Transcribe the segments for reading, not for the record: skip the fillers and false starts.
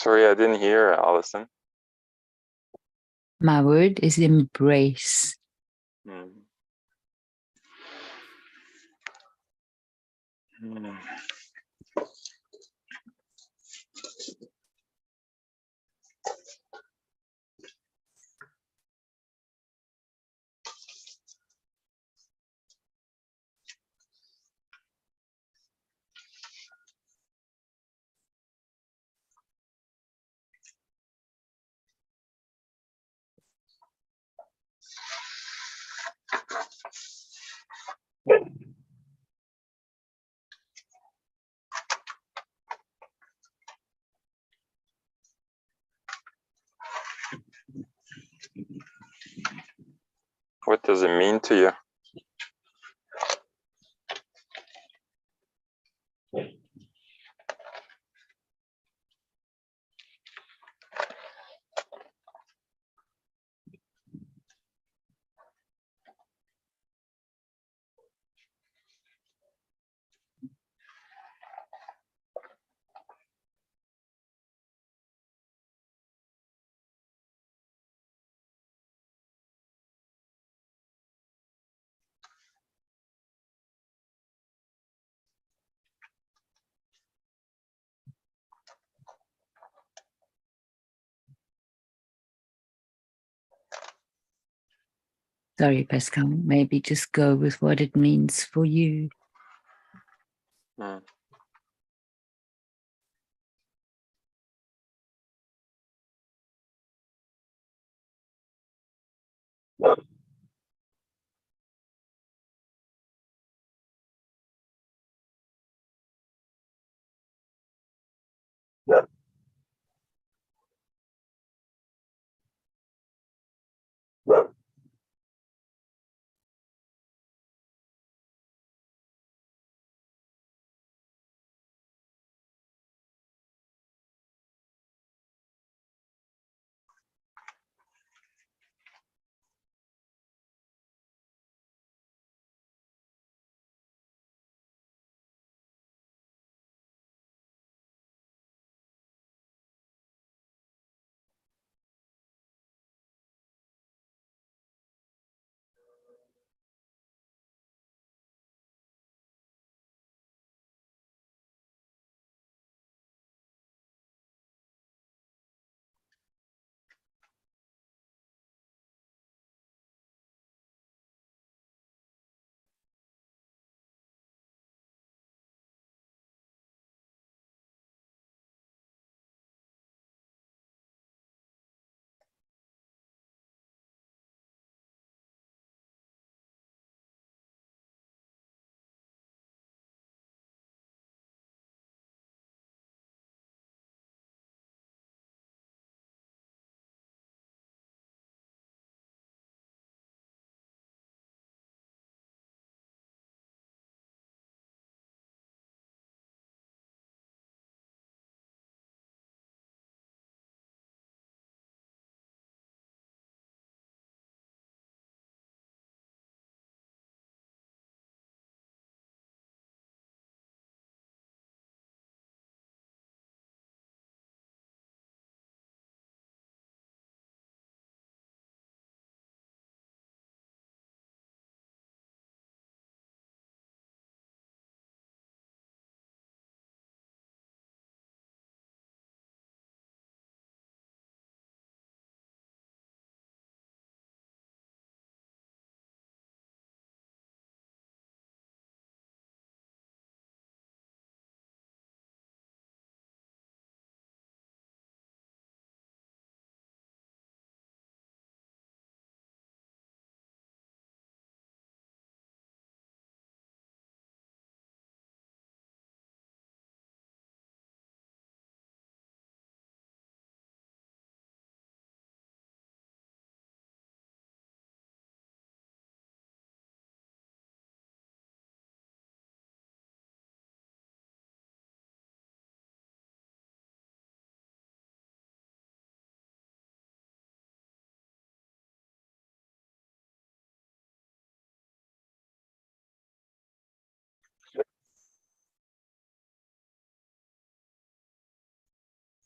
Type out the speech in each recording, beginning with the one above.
Sorry, I didn't hear, Alison. My word is embrace. Hmm. Hmm. What does it mean to you? Sorry, Pascal, maybe just go with what it means for you. Hmm.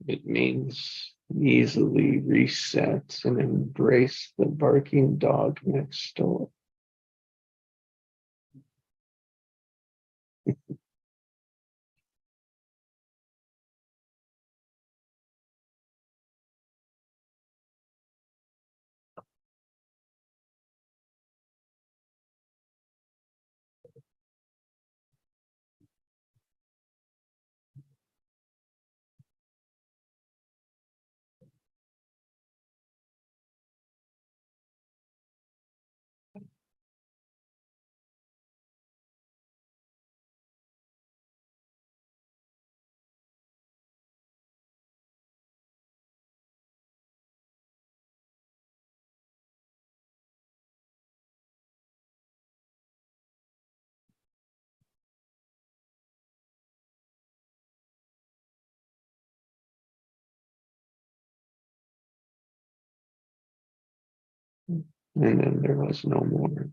It means easily reset and embrace the barking dog next door. And then there was no more.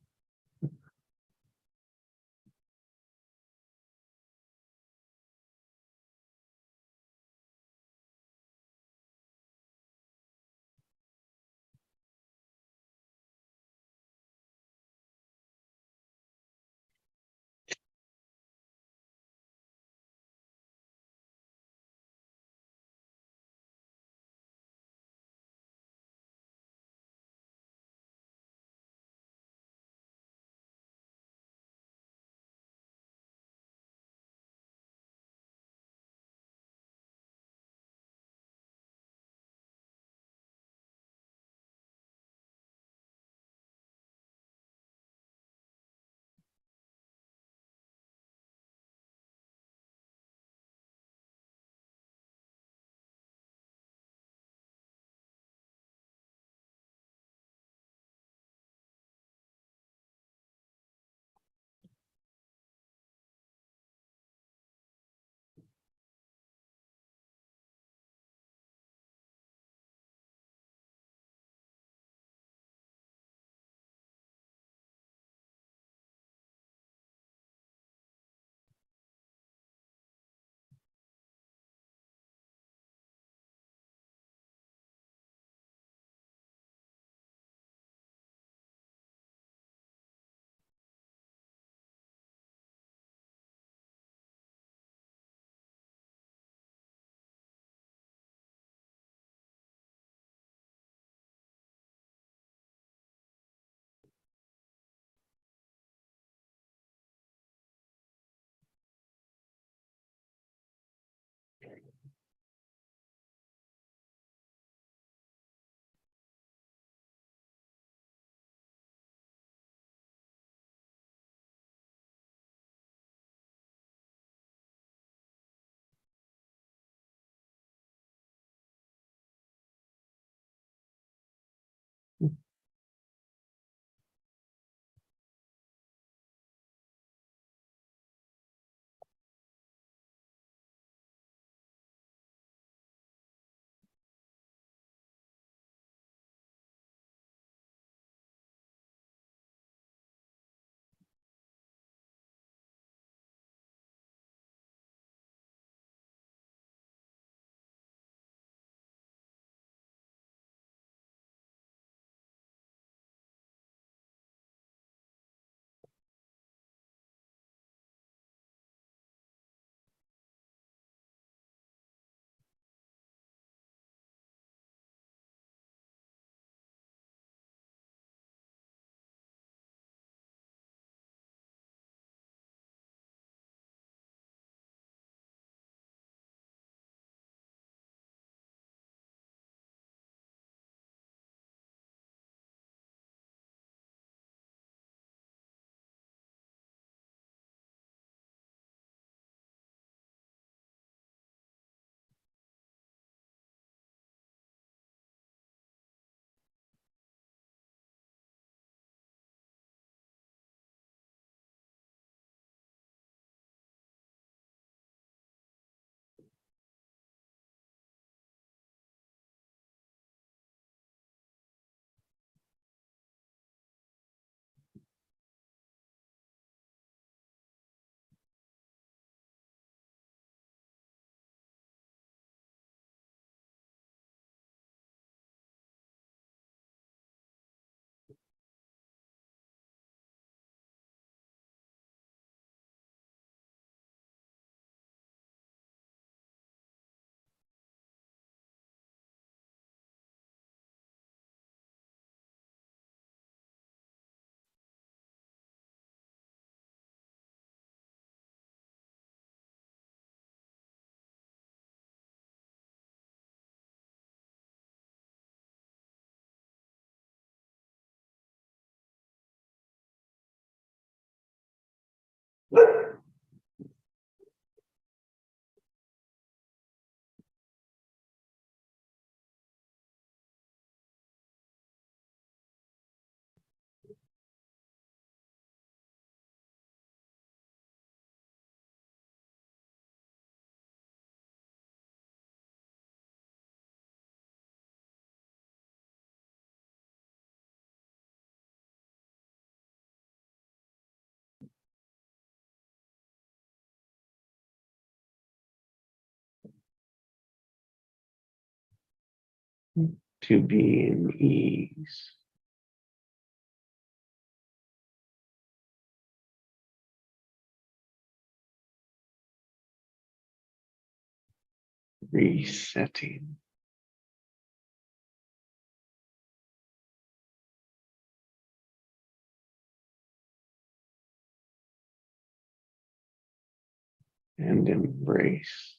to be in ease. Resetting. And embrace.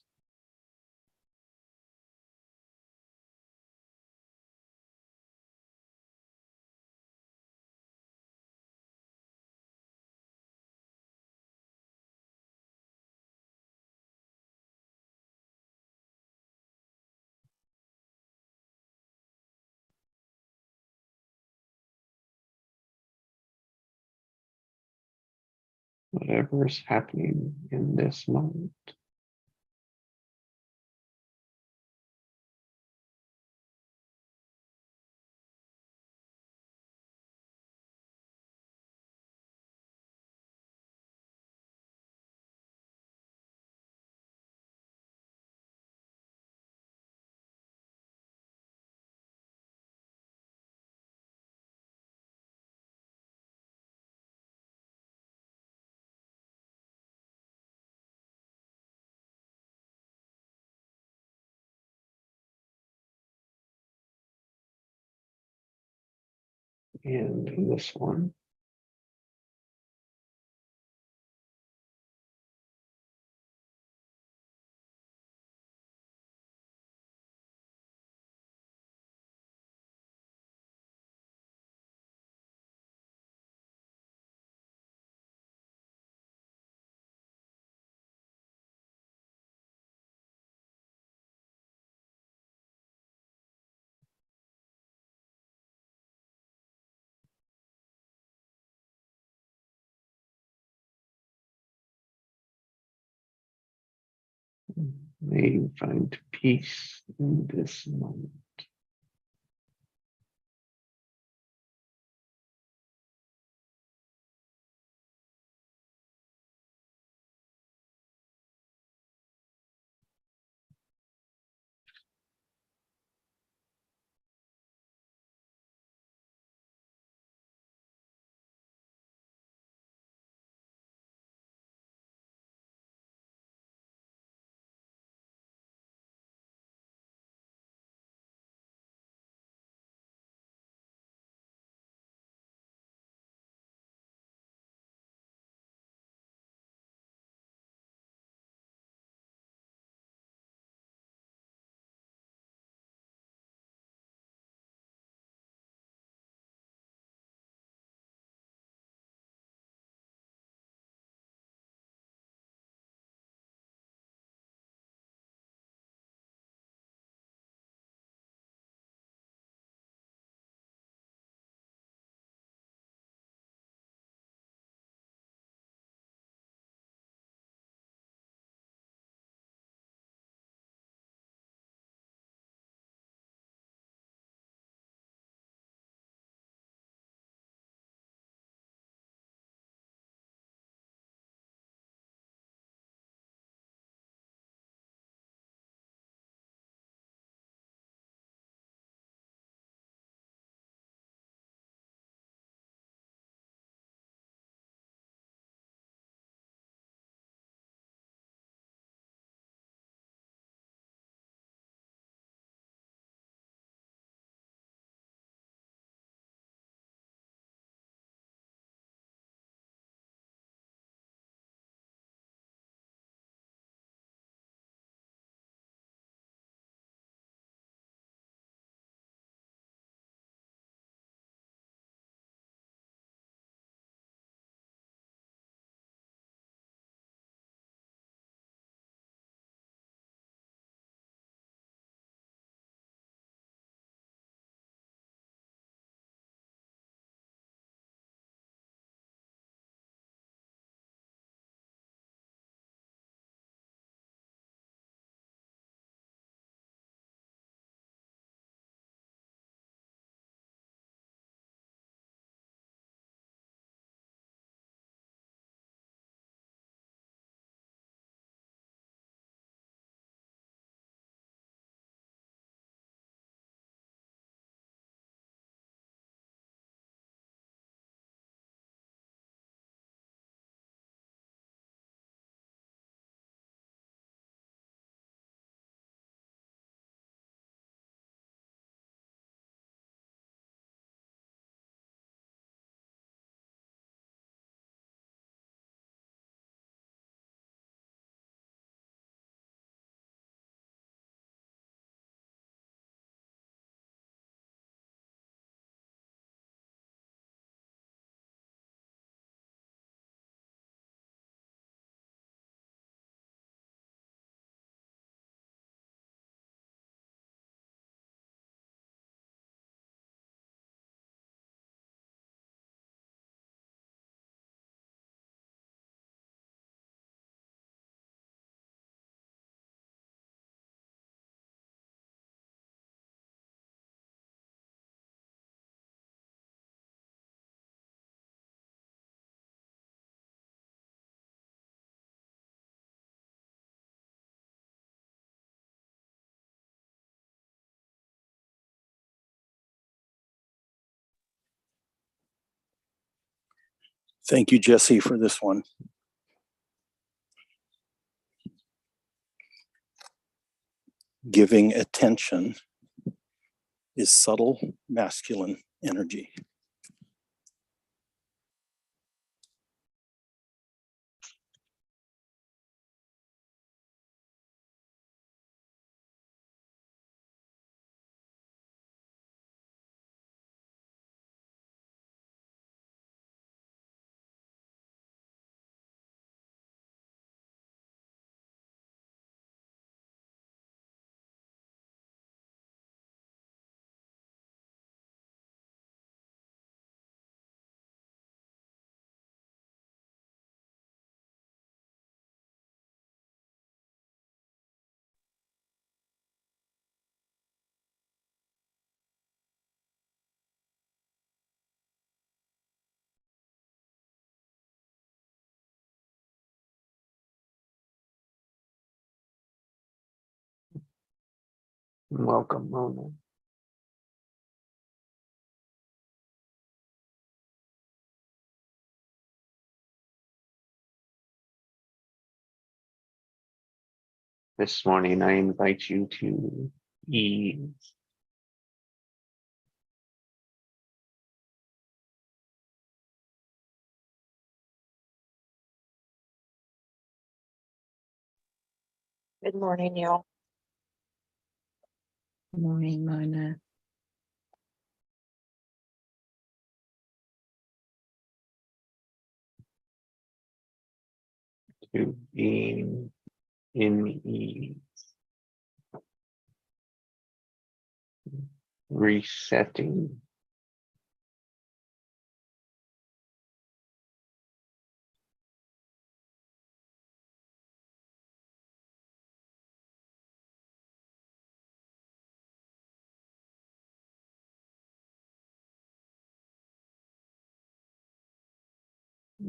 Whatever is happening in this moment. And this one. May you find peace in this moment. Thank you, Jesse, for this one. Giving attention is subtle masculine energy. Welcome, Mona. This morning, I invite you to ease. Good morning, y'all. Morning, Mona. To being in ease. Resetting.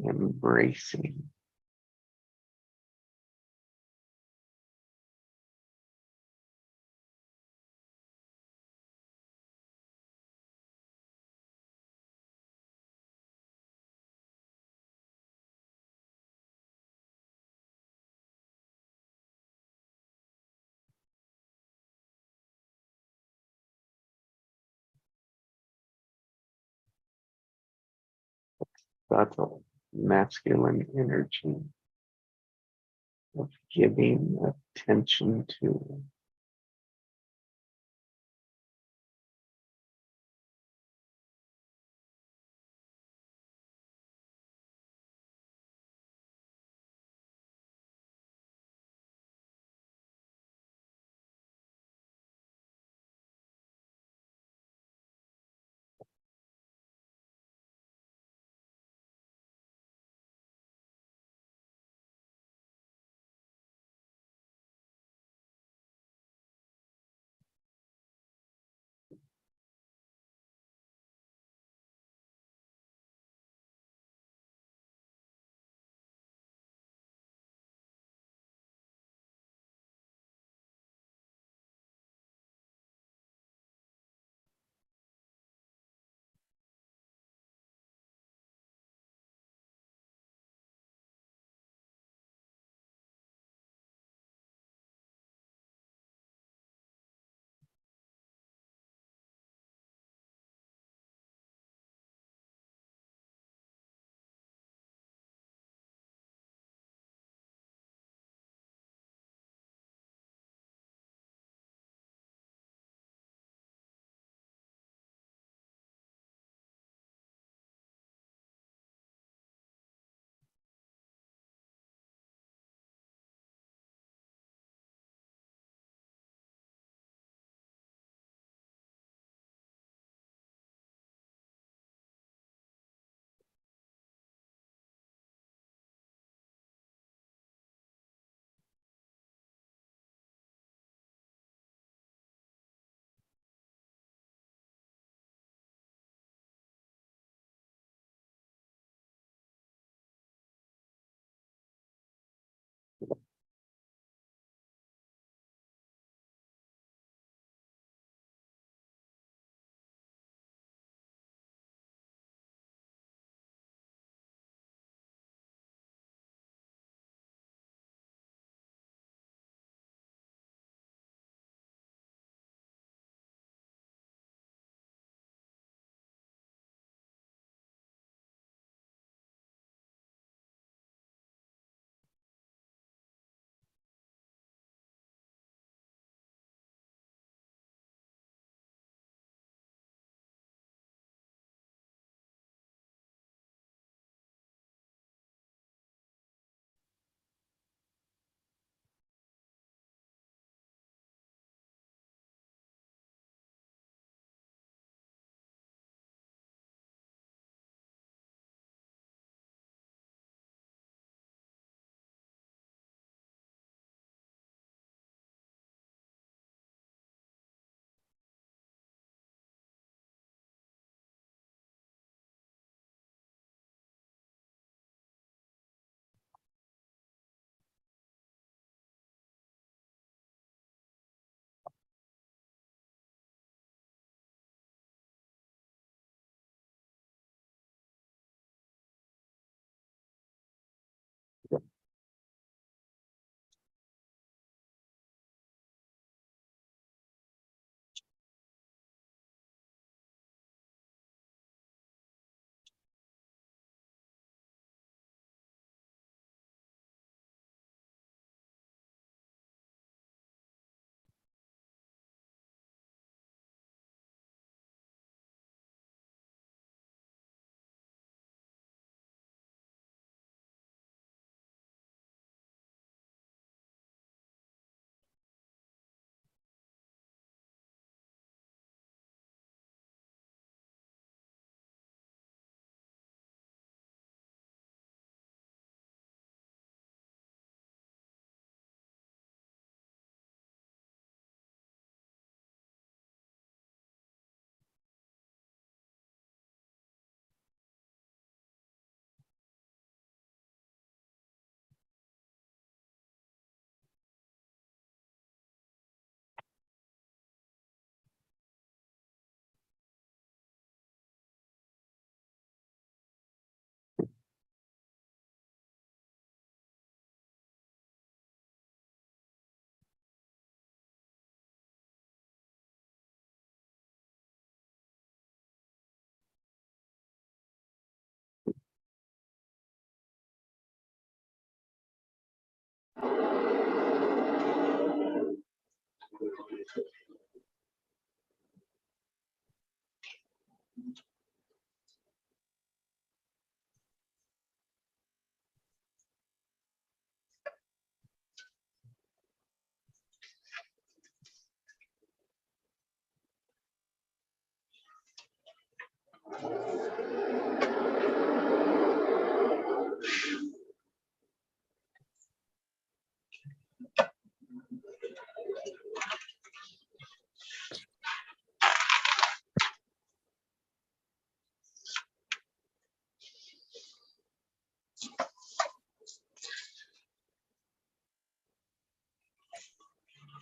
Embracing. Subtle masculine energy of giving attention to.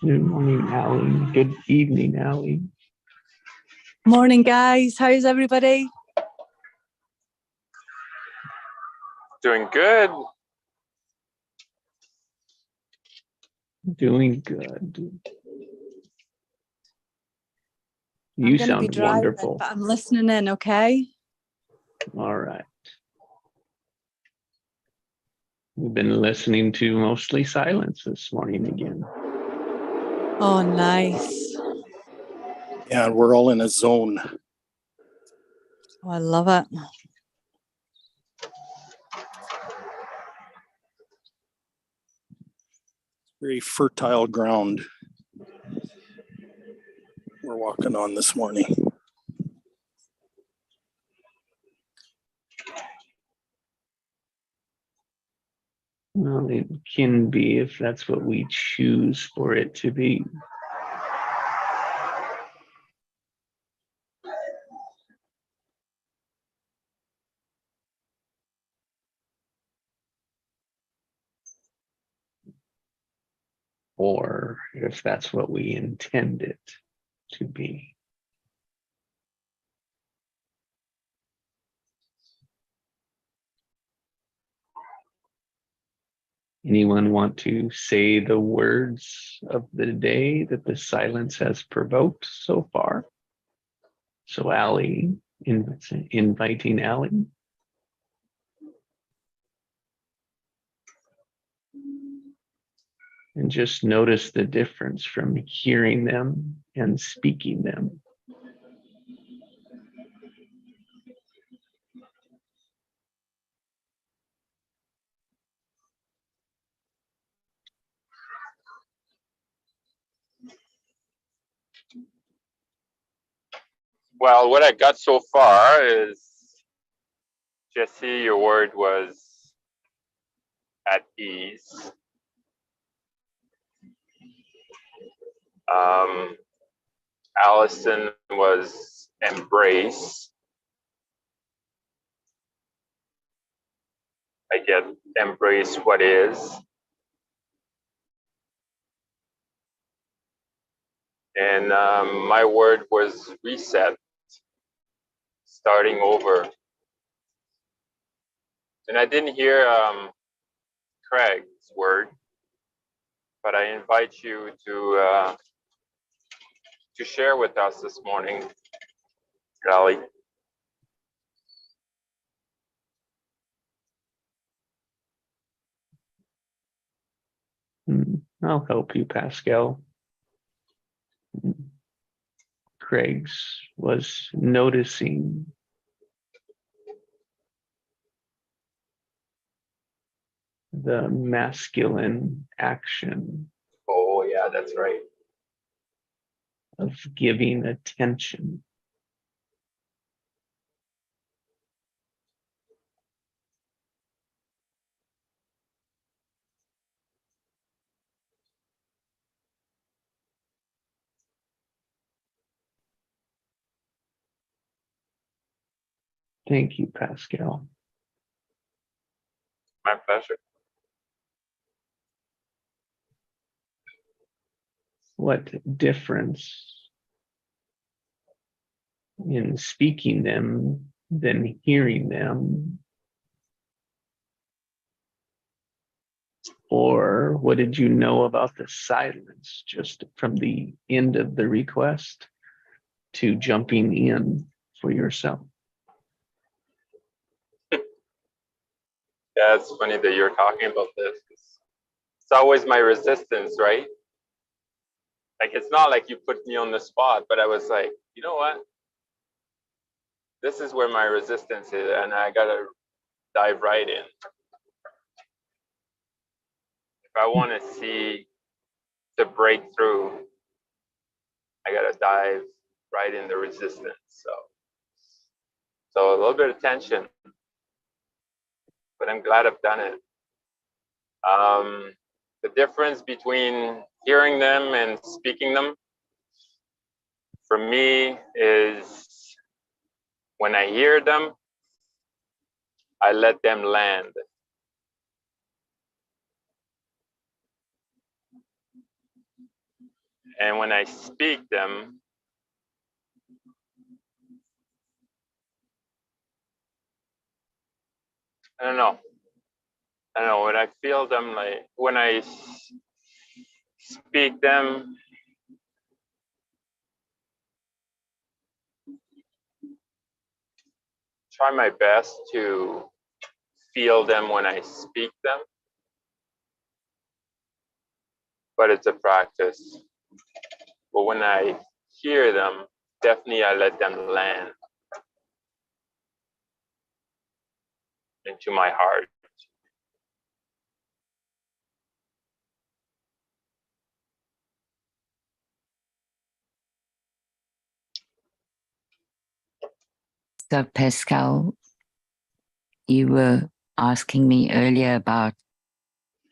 Good morning, Allie. Good evening, Allie. Morning, guys. How's everybody? Doing good. Doing good. I'm You gonna be sound driving, wonderful. but I'm listening in, okay? All right. We've been listening to mostly silence this morning again. Oh, nice. Yeah, we're all in a zone. Oh, I love it. Very fertile ground we're walking on this morning. Well, it can be if that's what we choose for it to be. Or if that's what we intend it to be. Anyone want to say the words of the day that the silence has provoked so far? So Allie, inviting Allie. And just notice the difference from hearing them and speaking them. Well, what I got so far is, Jesse, your word was at ease. Allison was embrace. I get embrace what is. And my word was reset, starting over. And I didn't hear Craig's word, but I invite you to share with us this morning, Raleigh. I'll help you, Pascal. Craig's was noticing the masculine action Oh, yeah, that's right. of giving attention. Thank you, Pascal. My pleasure. What difference in speaking them than hearing them? Or what did you know about the silence just from the end of the request to jumping in for yourself? Yeah, it's funny that you're talking about this. It's always my resistance, right? like, it's not like you put me on the spot, but I was like, you know what? This is where my resistance is, and I gotta dive right in. If I want to see the breakthrough, I gotta dive right in the resistance. So a little bit of tension, but I'm glad I've done it. The difference between hearing them and speaking them, for me, is when I hear them, I let them land. And when I speak them, I don't know. When I feel them, like when I speak them, try my best to feel them when I speak them, but it's a practice. But when I hear them, definitely I let them land into my heart. So, Pascal, you were asking me earlier about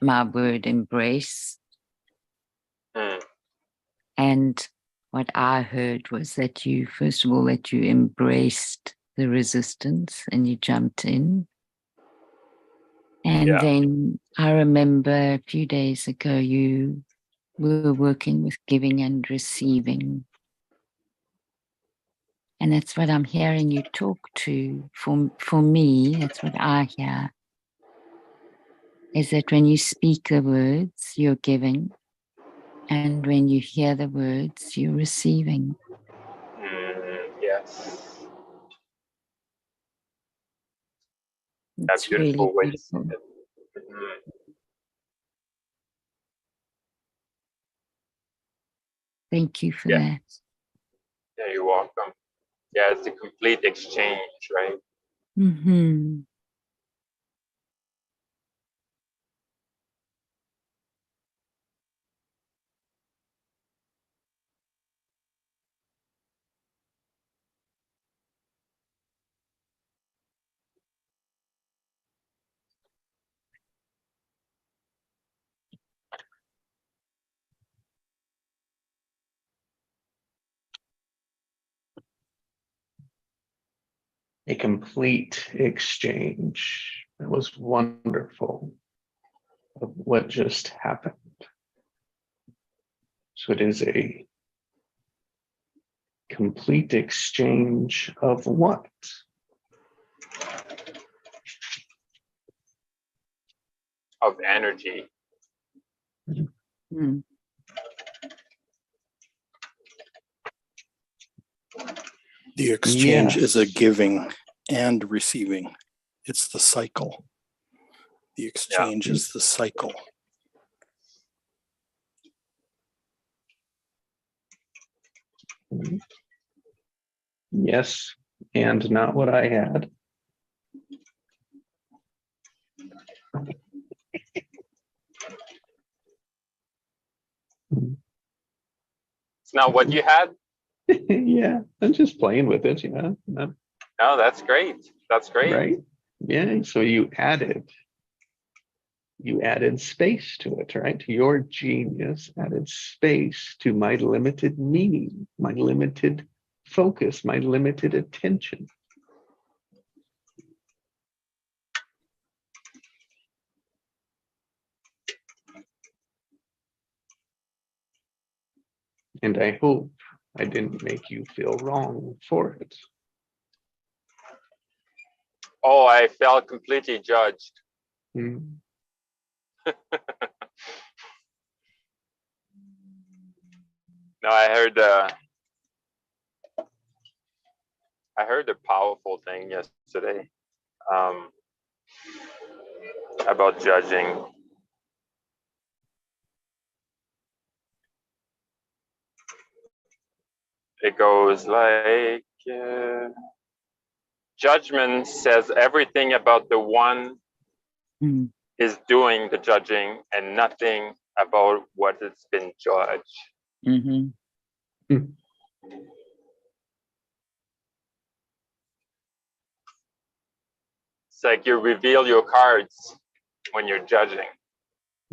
my word embrace. And what I heard was that you, first of all, that you embraced the resistance and you jumped in. And then I remember a few days ago, you were working with giving and receiving. And that's what I'm hearing you talk to. For me, that's what I hear. Is that when you speak the words, you're giving. And when you hear the words, you're receiving. Yes. It's That's beautiful really way to beautiful. say it. Thank you for Yeah. that. Yeah, you're welcome. Yeah, it's a complete exchange, right? Mm-hmm. A complete exchange. It was wonderful of what just happened. So it is a complete exchange of what? Of energy. Mm. The exchange is a Yes. giving and receiving. It's the cycle. The exchange is the cycle. Yes, and not what I had. It's not what you had? Yeah, I'm just playing with it, you know. No, that's great. That's great. Right? Yeah, so you added space to it, right? Your genius added space to my limited meaning, my limited focus, my limited attention. And I hope I didn't make you feel wrong for it. Oh, I felt completely judged. Hmm. No, I heard a powerful thing yesterday about judging. it goes like, judgment says everything about the one Mm. is doing the judging and nothing about what has been judged. Mm-hmm. It's like you reveal your cards when you're judging.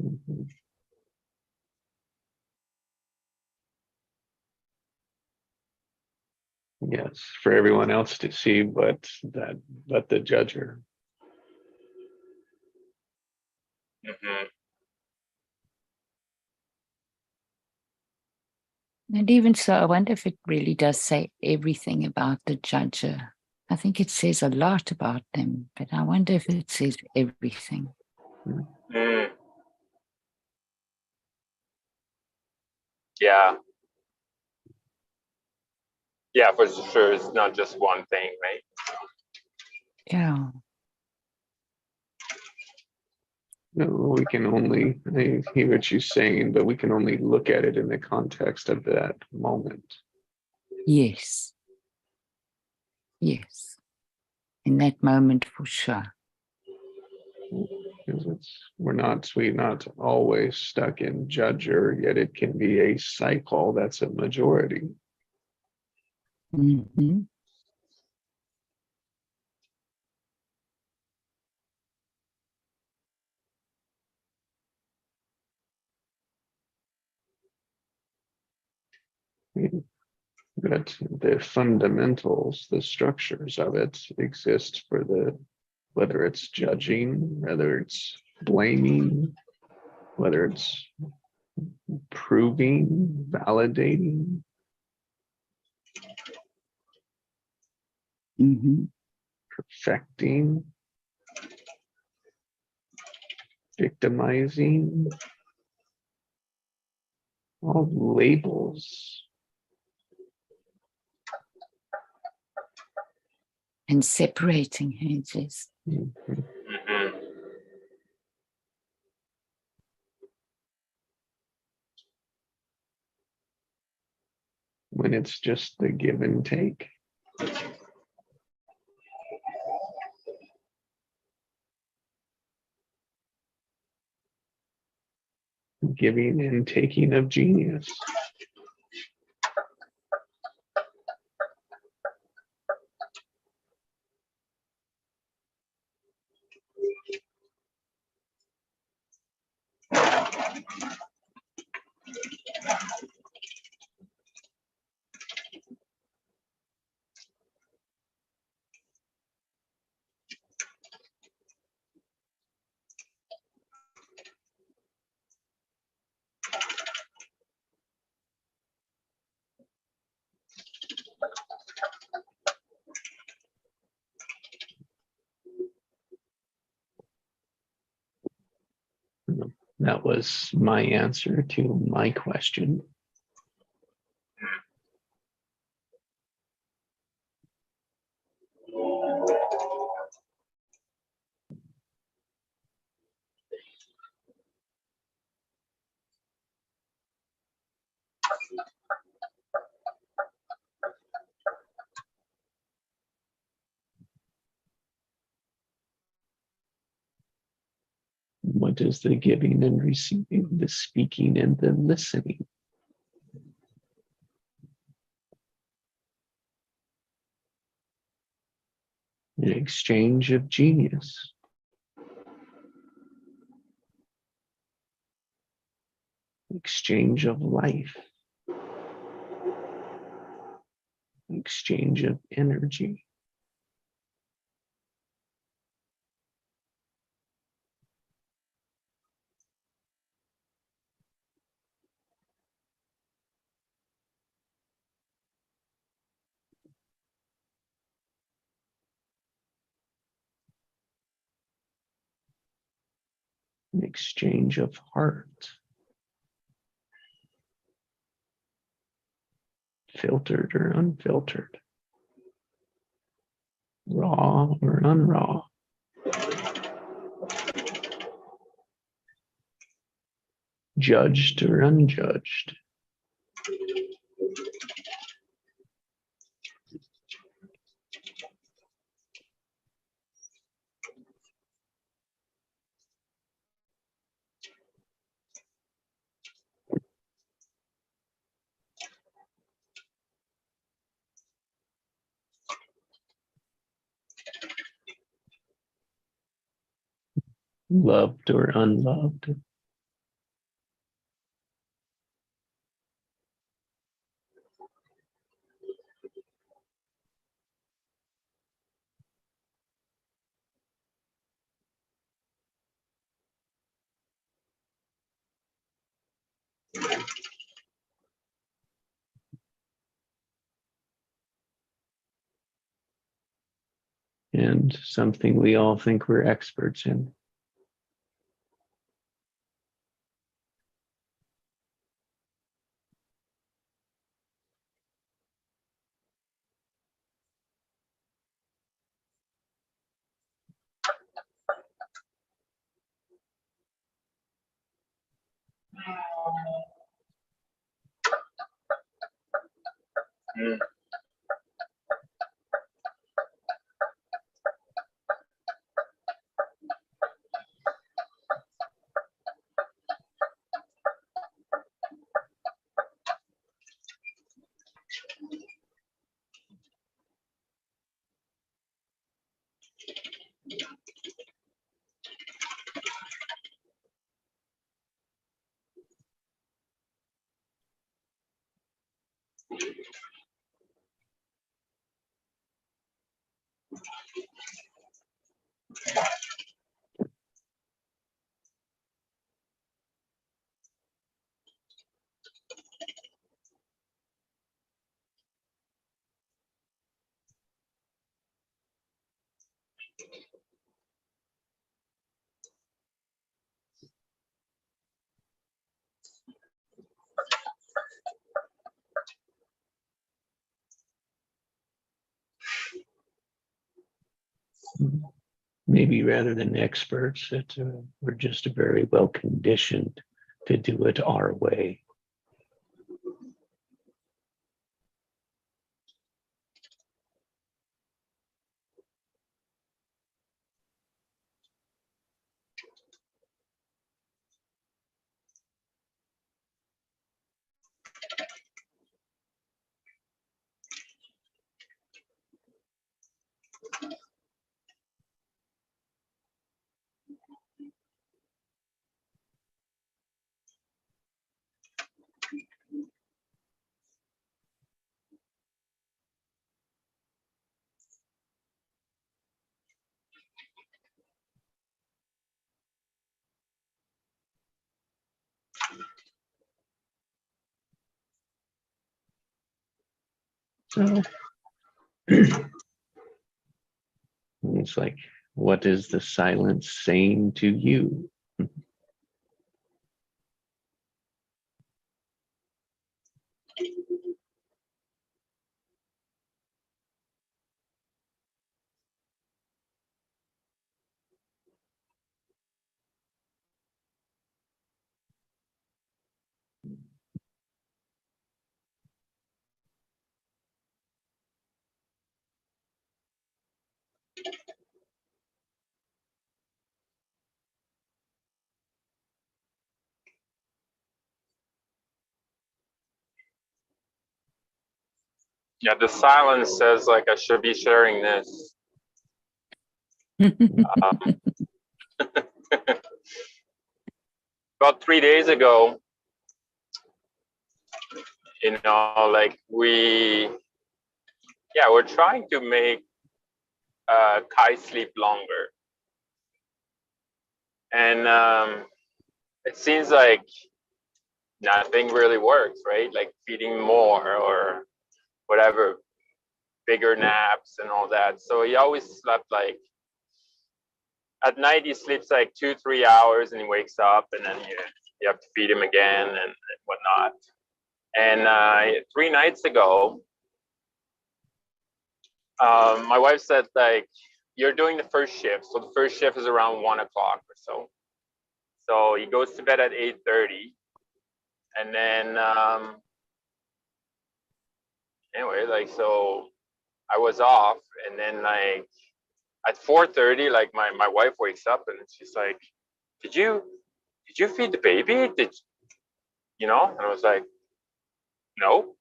Mhm. Yes, for everyone else to see, but the judger. Mhm. And even so, I wonder if it really does say everything about the judger. I think it says a lot about them, but I wonder if it says everything. Mm. Yeah. Yeah, for sure. It's not just one thing, right? Yeah. No, we can only, I hear what you're saying, but we can only look at it in the context of that moment. Yes. Yes. In that moment, for sure. Because we're not always stuck in judger, yet it can be a cycle that's a majority. Mm-hmm. But the fundamentals, the structures of it exist for whether it's judging, whether it's blaming, whether it's proving, validating, Mm-hmm. perfecting, victimizing, all labels. And separating hedges. Mhm. Mhm. When it's just the give and take. Giving and taking of genius. That was my answer to my question. What is the giving and receiving, the speaking and the listening? An exchange of genius. Exchange of life. Exchange of energy. An exchange of heart. Filtered or unfiltered. Raw or unraw. Judged or unjudged. loved or unloved. And something we all think we're experts in. Mm. Maybe rather than experts, that we're just very well conditioned to do it our way. So it's like, what is the silence saying to you? Yeah, the silence says like I should be sharing this. About 3 days ago, like we're trying to make Kai sleep longer, and it seems like nothing really works, right? Like feeding more or whatever, bigger naps and all that. So he always slept like at night he sleeps like 2-3 hours and he wakes up and then you have to feed him again and whatnot. And 3 nights ago, my wife said like, you're doing the first shift. So the first shift is around 1 o'clock or so. So he goes to bed at 8:30. And then anyway, like, so I was off, and then like at 4:30, like my wife wakes up and she's like, did you feed the baby? And I was like, no,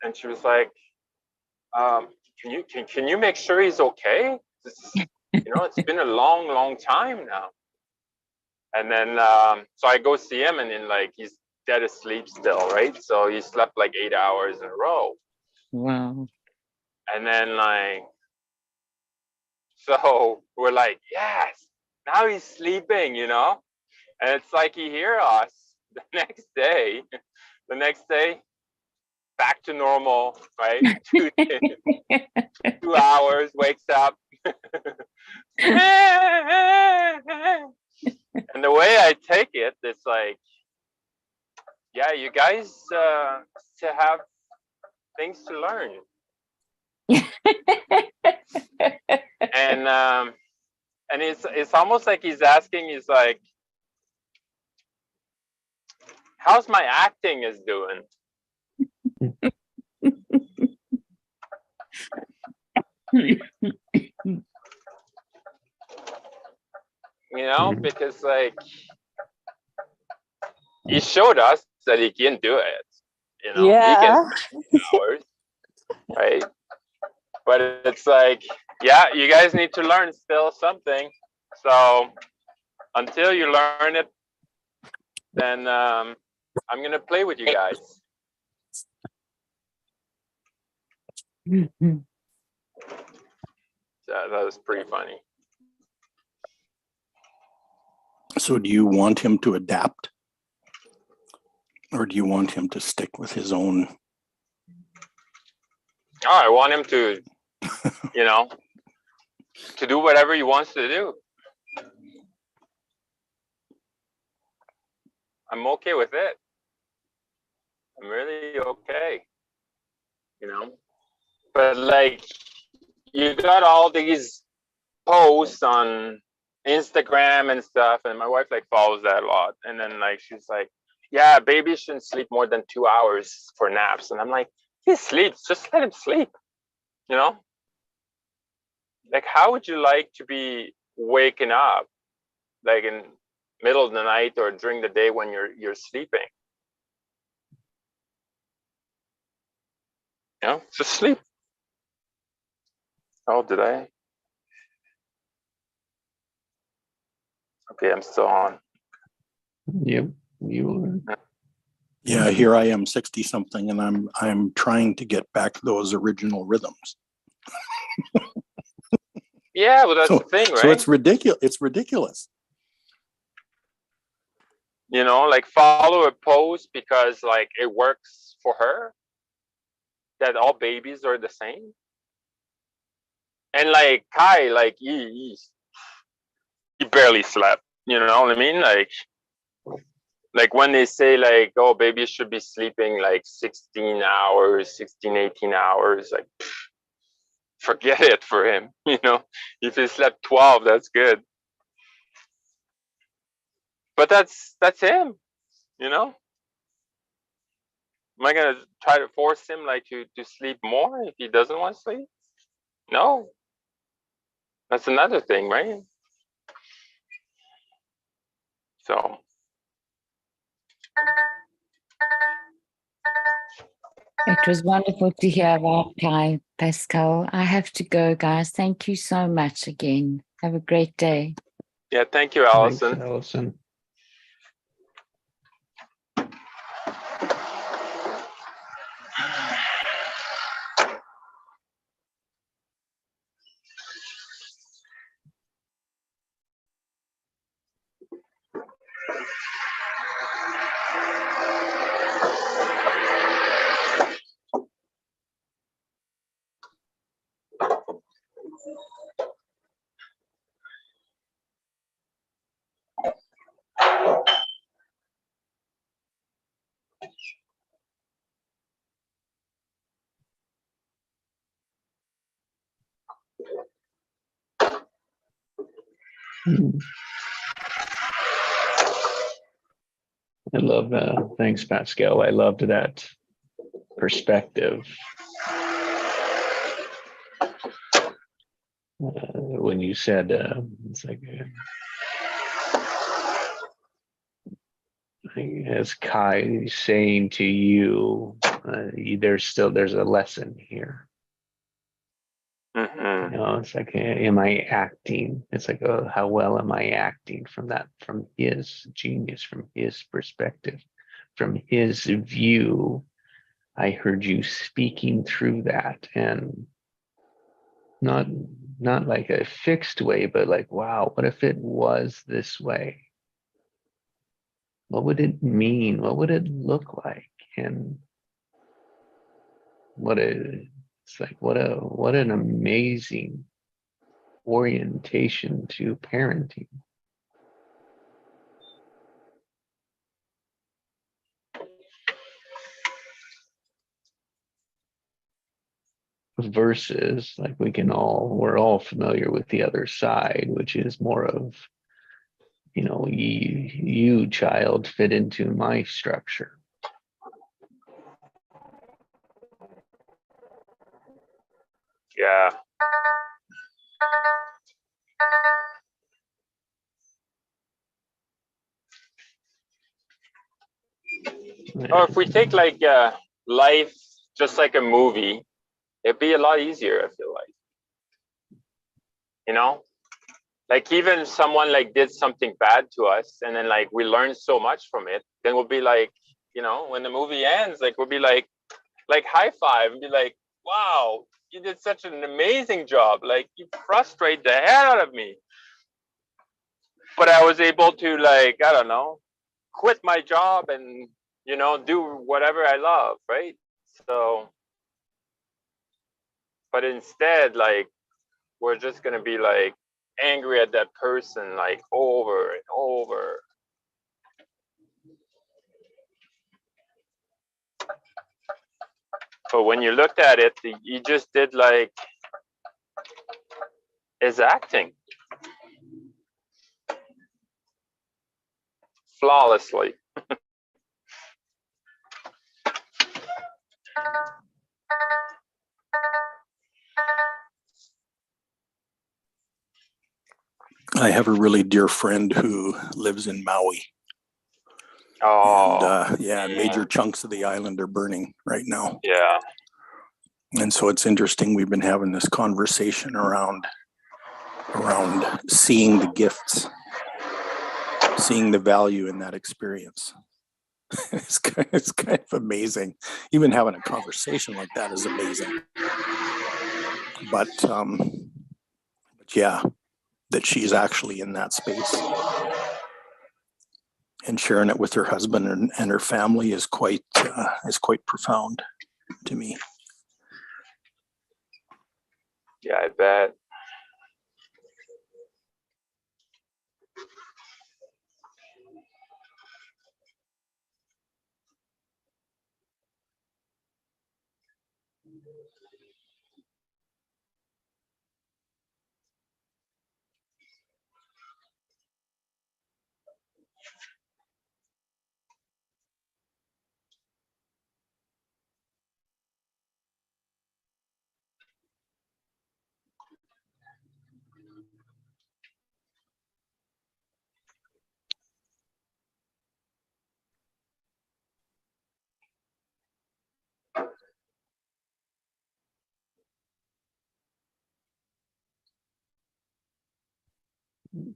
and she was like, can you make sure he's okay? It's been a long, long time now. And then, so I go see him, and then like he's dead asleep still, right? So he slept like 8 hours in a row. Wow. And then like, so we're like, yes, now he's sleeping, And it's like he hear us the next day. The next day, back to normal, right? 2 hours, wakes up. And the way I take it, it's like, yeah, you guys to have things to learn. And it's almost like he's asking, he's like, how's my acting is doing? Because like he showed us that he can do it. He Yeah. can spend hours, right? But it's like, yeah, you guys need to learn still something. So until you learn it, then I'm gonna play with you guys. So that was pretty funny. So do you want him to adapt? Or do you want him to stick with his own? I want him to, to do whatever he wants to do. I'm okay with it. I'm really okay. But like, you got all these posts on Instagram and stuff, and my wife like follows that a lot. And then like she's like, yeah, babies shouldn't sleep more than 2 hours for naps. And I'm like, he sleeps, just let him sleep. Like, how would you like to be waking up like in middle of the night or during the day when you're sleeping? Just sleep. Oh, did I? Okay, I'm still on. Yep, you are. Yeah, here I am 60 something and I'm trying to get back those original rhythms. Yeah, well, that's the thing, right? So it's ridiculous. It's ridiculous. Like follow a post because like it works for her, that all babies are the same. And like Kai, like he barely slept, you know what I mean? Like when they say like, oh, babies should be sleeping like 16 hours, 16, 18 hours, like forget it for him, If he slept 12, that's good. But that's him, Am I gonna try to force him like to sleep more if he doesn't want to sleep? No. That's another thing, right? So It was wonderful to hear about Kai, Pascal. I have to go, guys. Thank you so much again. Have a great day. yeah, thank you, Thanks, Allison. Allison. I love thanks, Pascal. I loved that perspective. When you said it's like as Kai saying to you, there's a lesson here. Mm-hmm. You know, it's like, am I acting? It's like, oh, how well am I acting from his genius, from his perspective, from his view? I heard you speaking through that, and not like a fixed way, but like, wow, what if it was this way? What would it mean? What would it look like? And what an amazing orientation to parenting. Versus like we're all familiar with the other side, which is more of, you know, you child fit into my structure. Yeah. Or if we take like life just like a movie, it'd be a lot easier, I feel like. You know? Like even someone like did something bad to us and then like we learned so much from it, then we'll be like, you know, when the movie ends, like we'll be like high five and be like, wow, you did such an amazing job. Like you frustrate the hell out of me. But I was able to like, I don't know, quit my job and, you know, do whatever I love, right? So, but instead, like, we're just gonna be like angry at that person like over and over. But when you looked at it, you just did like is acting flawlessly. I have a really dear friend who lives in Maui. Oh, And yeah, major chunks of the island are burning right now. yeah. And so it's interesting. We've been having this conversation around seeing the gifts, seeing the value in that experience. It's kind of amazing. Even having a conversation like that is amazing. But yeah, that she's actually in that space and sharing it with her husband and her family is quite profound to me. Yeah, I bet.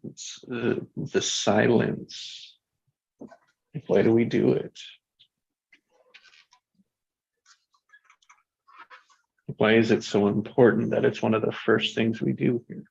It's the silence. Why do we do it? Why is it so important that it's one of the first things we do here?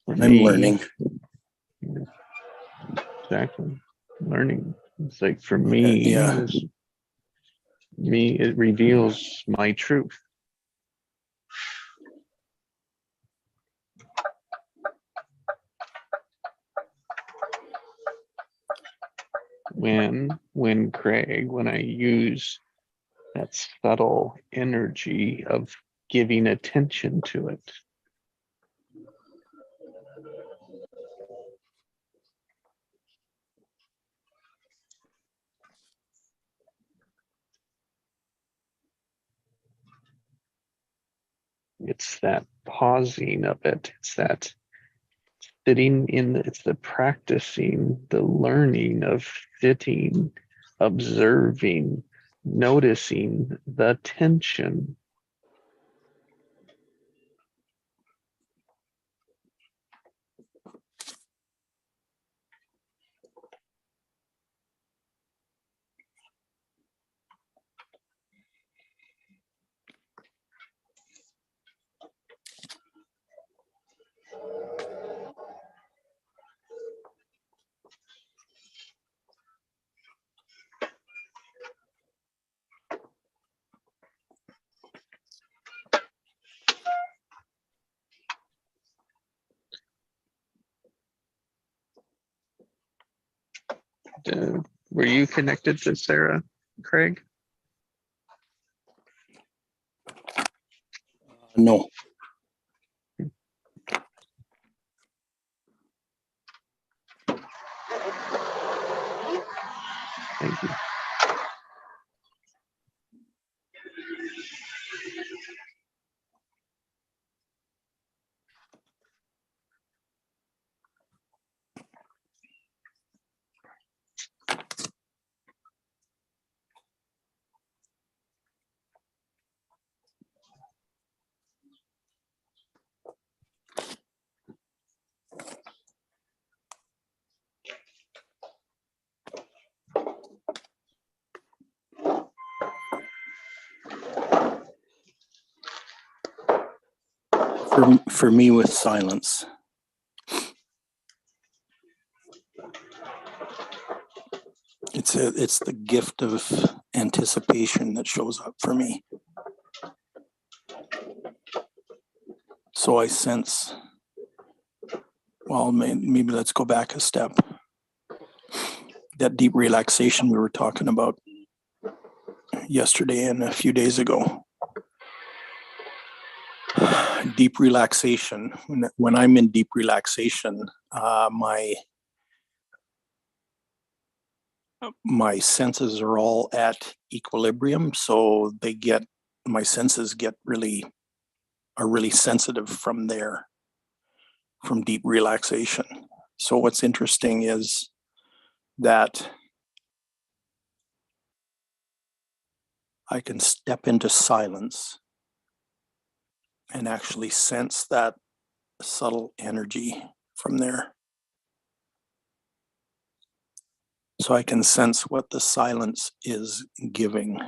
For I'm me, learning. Exactly. Learning. It's like for me, Yeah. it reveals my truth. When I use that subtle energy of giving attention to it. It's that pausing of it. It's that sitting in, it's the practicing, the learning of sitting, observing, noticing the tension. Were you connected to Sarah, Craig? No. Thank you. For me with silence, it's the gift of anticipation that shows up for me. So I sense, well, maybe let's go back a step. That deep relaxation we were talking about yesterday and a few days ago. Deep relaxation. When I'm in deep relaxation, my senses are all at equilibrium, so my senses are really sensitive from there, from deep relaxation. So what's interesting is that I can step into silence and actually sense that subtle energy from there. So I can sense what the silence is giving.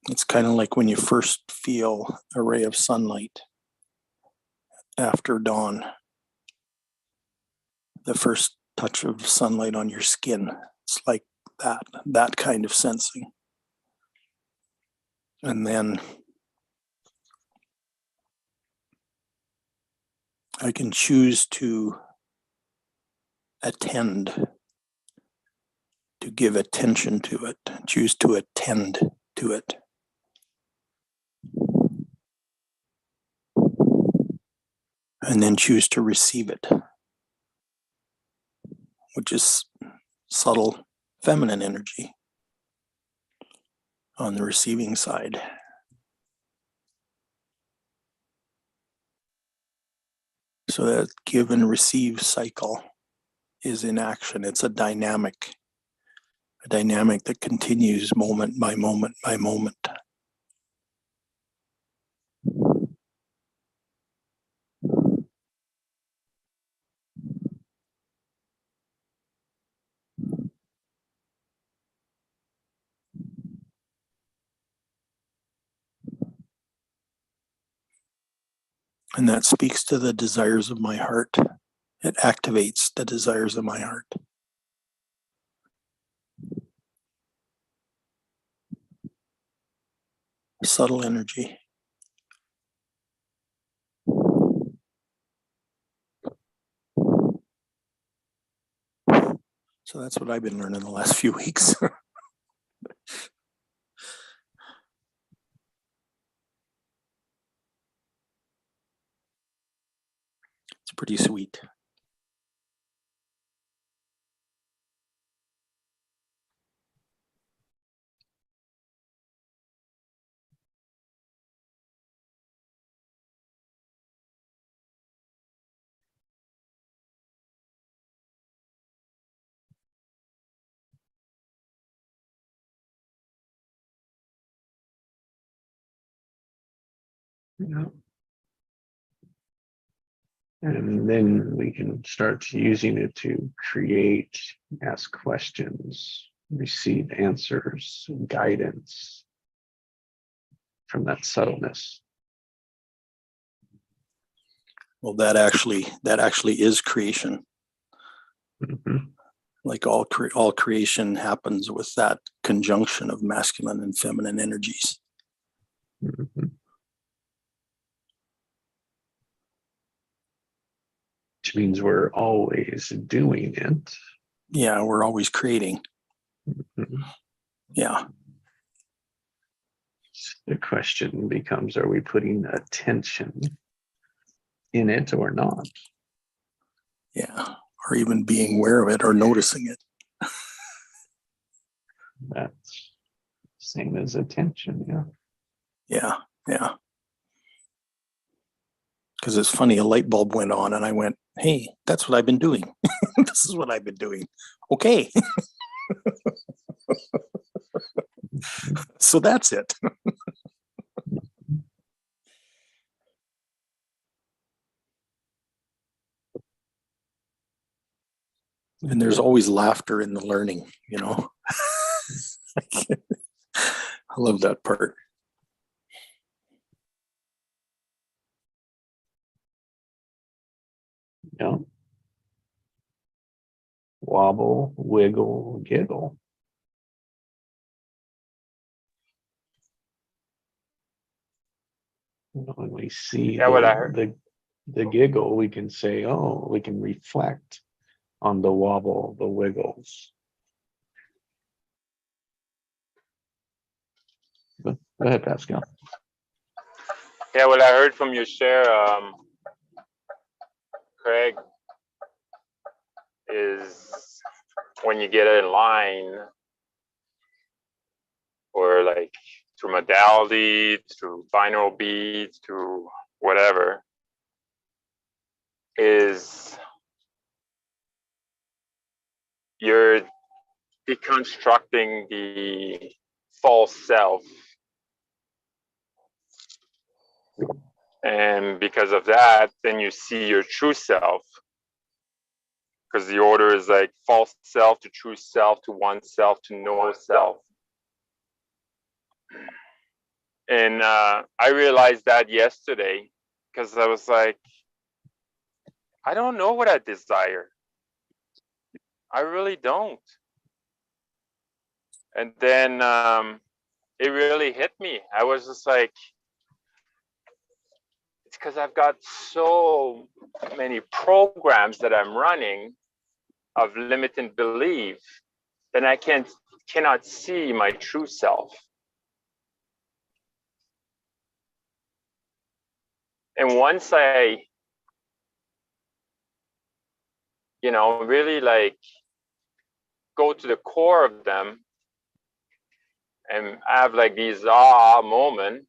It's kind of like when you first feel a ray of sunlight after dawn, the first touch of sunlight on your skin. It's like that kind of sensing. And then I can choose to attend, to give attention to it, choose to attend to it. And then choose to receive it, which is subtle feminine energy on the receiving side. So that give and receive cycle is in action. It's a dynamic that continues moment by moment by moment. And that speaks to the desires of my heart. It activates the desires of my heart. Subtle energy. So that's what I've been learning the last few weeks. pretty sweet. Yeah. And then we can start using it to create, ask questions, receive answers, guidance from that subtleness. Well, that actually is creation. Mhm. Like all creation happens with that conjunction of masculine and feminine energies. Mhm. Which means we're always doing it. Yeah, we're always creating. Mhm. Yeah. The question becomes, are we putting attention in it or not? Yeah. Or even being aware of it or noticing it. That's same as attention, yeah. Yeah. Yeah. Because it's funny, a light bulb went on and I went, hey, that's what I've been doing. This is what I've been doing. Okay. So that's it. And there's always laughter in the learning, you know. I love that part. Yeah. Wobble, wiggle, giggle. When we see Yeah, what I heard. the giggle, we can say, oh, we can reflect on the wobble, the wiggles. But go ahead, Pascal. Yeah, what I heard from your share, Craig, is when you get in line, or like through modality, through binaural beats, through whatever, is you're deconstructing the false self. And because of that, then you see your true self. Because the order is like false self to true self to oneself to no self. And I realized that yesterday because I was like, I don't know what I desire. I really don't. And then it really hit me. I was just like, it's because I've got so many programs that I'm running of limiting belief, then I cannot see my true self. And once I, really like go to the core of them and have like these aha moment,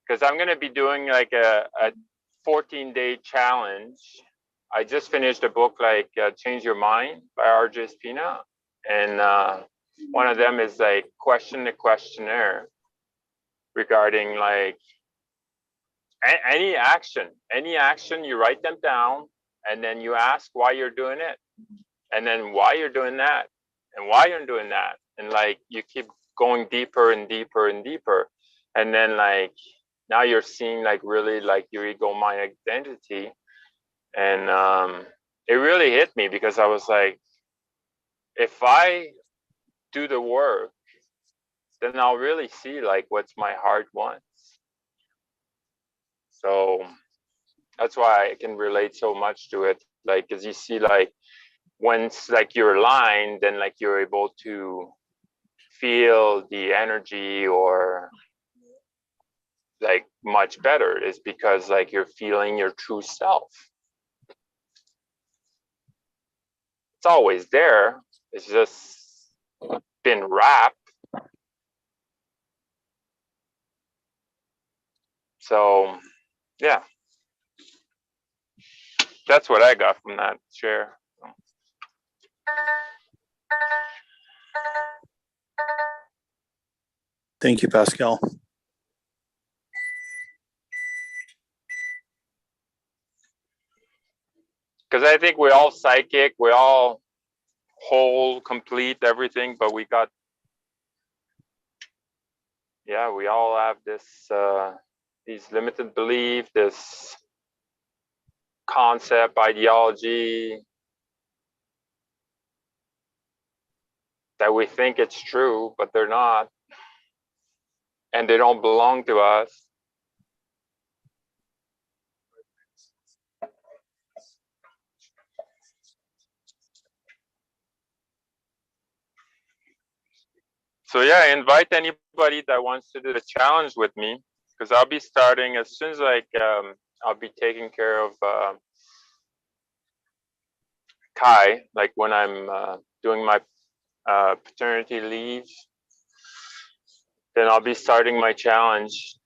because I'm going to be doing like a 14-day challenge. I just finished a book like Change Your Mind by RJ Spina. And one of them is like question the questionnaire regarding like any action you write them down and then you ask why you're doing it and then why you're doing that and why you're doing that. And like you keep going deeper and deeper and deeper. And then like now you're seeing like really like your ego mind identity. And it really hit me because I was like, if I do the work, then I'll really see like what's my heart wants. So that's why I can relate so much to it. Like, as you see, like once like you're aligned, then like you're able to feel the energy or like much better is because like you're feeling your true self. It's always there. It's just been wrapped. So yeah, that's what I got from that share. Thank you, Pascal. Because I think we're all psychic, we all whole, complete, everything, but we got, yeah, we all have this, these limited belief, this concept, ideology that we think it's true, but they're not, and they don't belong to us. So yeah, I invite anybody that wants to do the challenge with me, because I'll be starting as soon as I'll be taking care of Kai, like when I'm doing my paternity leave, then I'll be starting my challenge,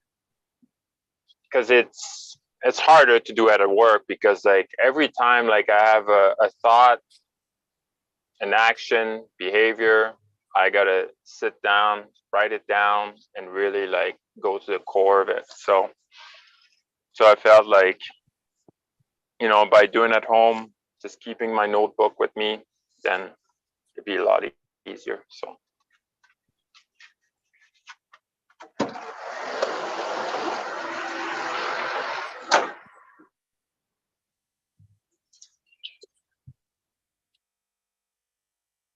because it's harder to do at work, because like every time like I have a thought, an action, behavior, I gotta sit down, write it down, and really like go to the core of it. So I felt like, you know, by doing at home, just keeping my notebook with me, then it'd be a lot easier. So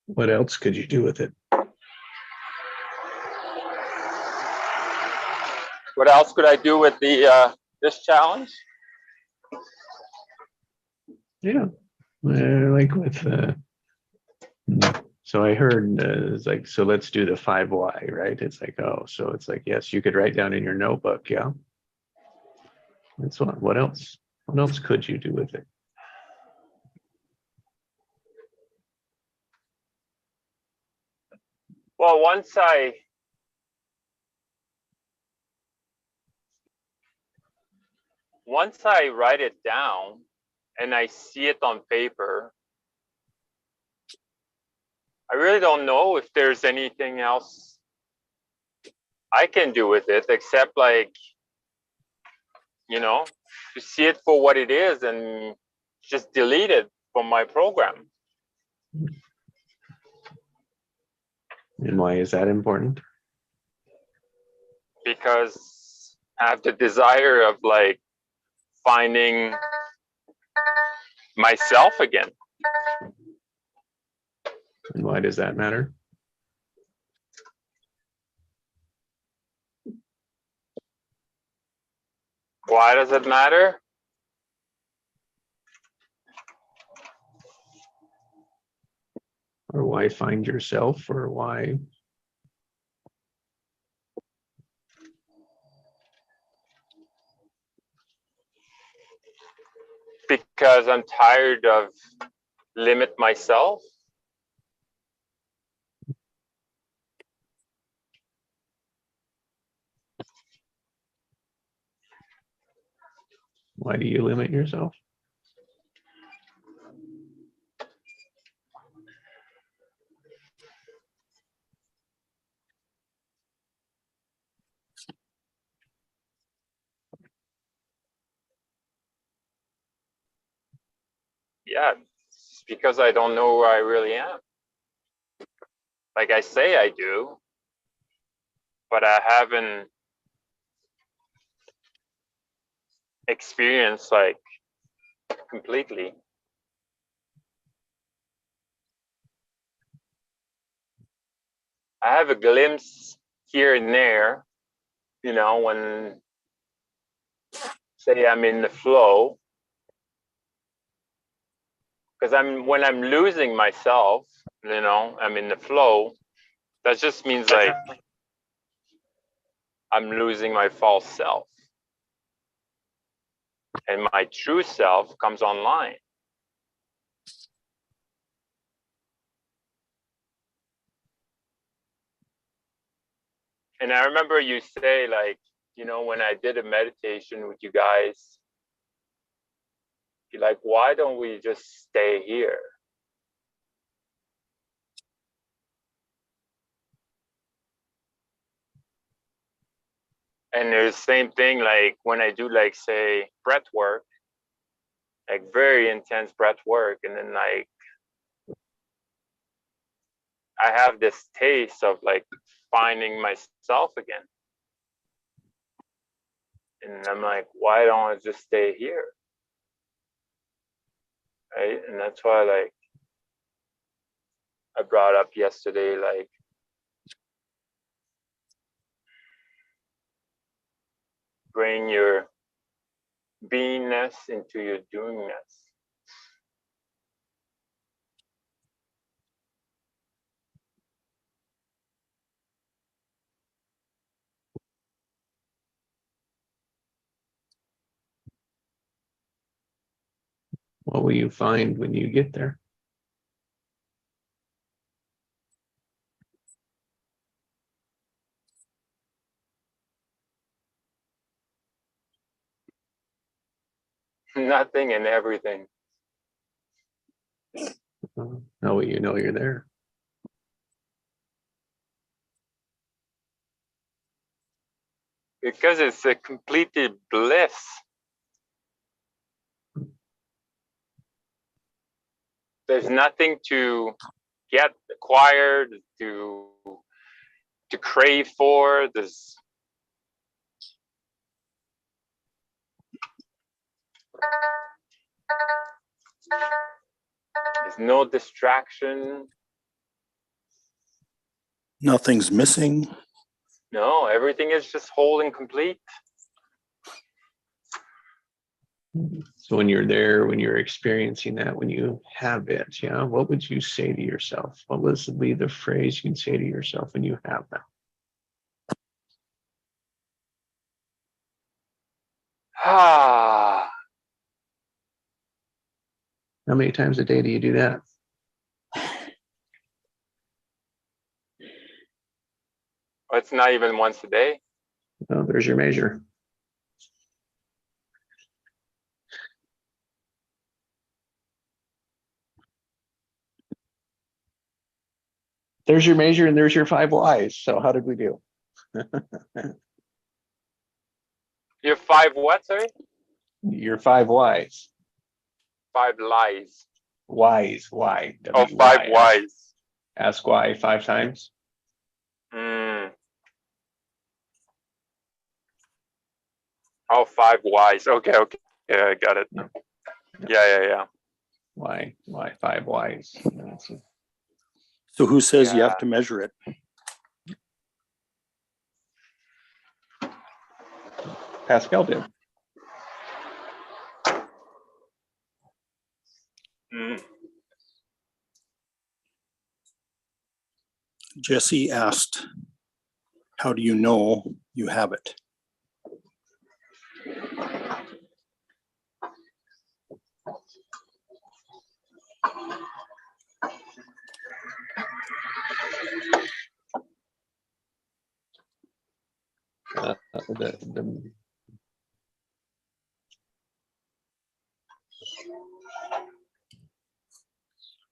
What else could you do with it? what else could I do with the this challenge? Yeah, like with so I heard it's like, so let's do the 5 why, right? It's like, oh, so it's like, yes, you could write down in your notebook. Yeah, that's what else could you do with it? Well, once I write it down and I see it on paper, I really don't know if there's anything else I can do with it, except like, you know, to see it for what it is and just delete it from my program. And why is that important? Because I have the desire of like finding myself again. And why does that matter? Why does it matter? Or why find yourself, or why? Because I'm tired of limit myself. Why do you limit yourself? Yeah, it's because I don't know who I really am. Like I say I do, but I haven't experienced like completely. I have a glimpse here and there, you know, when say I'm in the flow, because when I'm losing myself, you know, I'm in the flow. That just means like I'm losing my false self. And my true self comes online. And I remember you say, like, you know, when I did a meditation with you guys, you're like, why don't we just stay here? And there's the same thing, like when I do, like, say, breath work, like very intense breath work, and then like I have this taste of like finding myself again. And I'm like, why don't I just stay here? Right? And that's why, like, I brought up yesterday, like, bring your beingness into your doingness. What will you find when you get there? Nothing and everything. How will you know you're there? Because it's a completely bliss. There's nothing to get acquired, to crave for. There's no distraction. Nothing's missing. No, everything is just whole and complete. So when you're there, when you're experiencing that, when you have it, yeah, what would you say to yourself? What would be the phrase you can say to yourself when you have that? Ah, How many times a day do you do that? it's not even once a day. Oh, there's your measure. There's your measure and there's your 5 whys. So how did we do? You're 5 what, sorry? Your 5 whys. 5 lies. Whys, why? Oh, 5 whys. Ask why 5 times. Oh, 5 whys. Okay. Yeah, I got it. Yeah. Why 5 whys? So who says you Yeah. have to measure it? Pascal did. Jesse asked, how do you know you have it?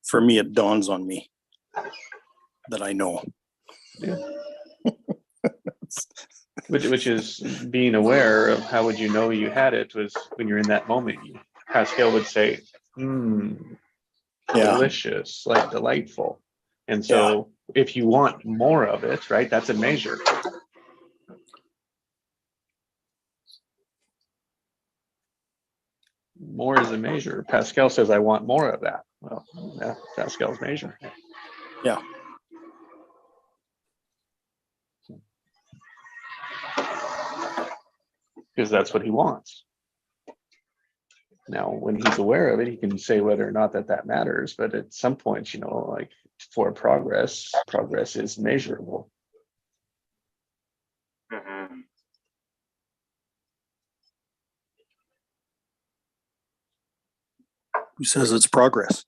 For me, it dawns on me that I know. Yeah. Which is being aware of how would you know you had it was when you're in that moment. Pascal would say, Yeah. delicious, like delightful. And so if you want more of it, right, that's a measure. More is a measure. Pascal says, I want more of that. Well, that's Pascal's measure. Yeah. Because that's what he wants. Now, when he's aware of it, he can say whether or not that matters. But at some point, like for progress is measurable. Who says it's progress?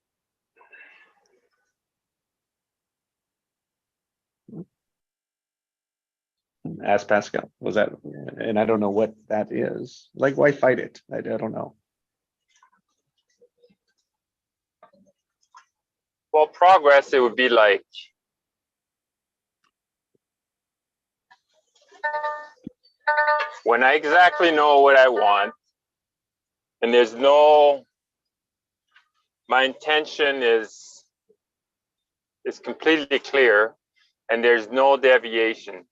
Ask Pascal. Was that? And I don't know what that is. Like, why fight it? I don't know. Well, progress, it would be like when I exactly know what I want, and there's no, my intention is completely clear, and there's no deviation.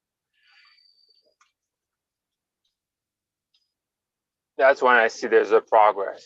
That's when I see there's a progress.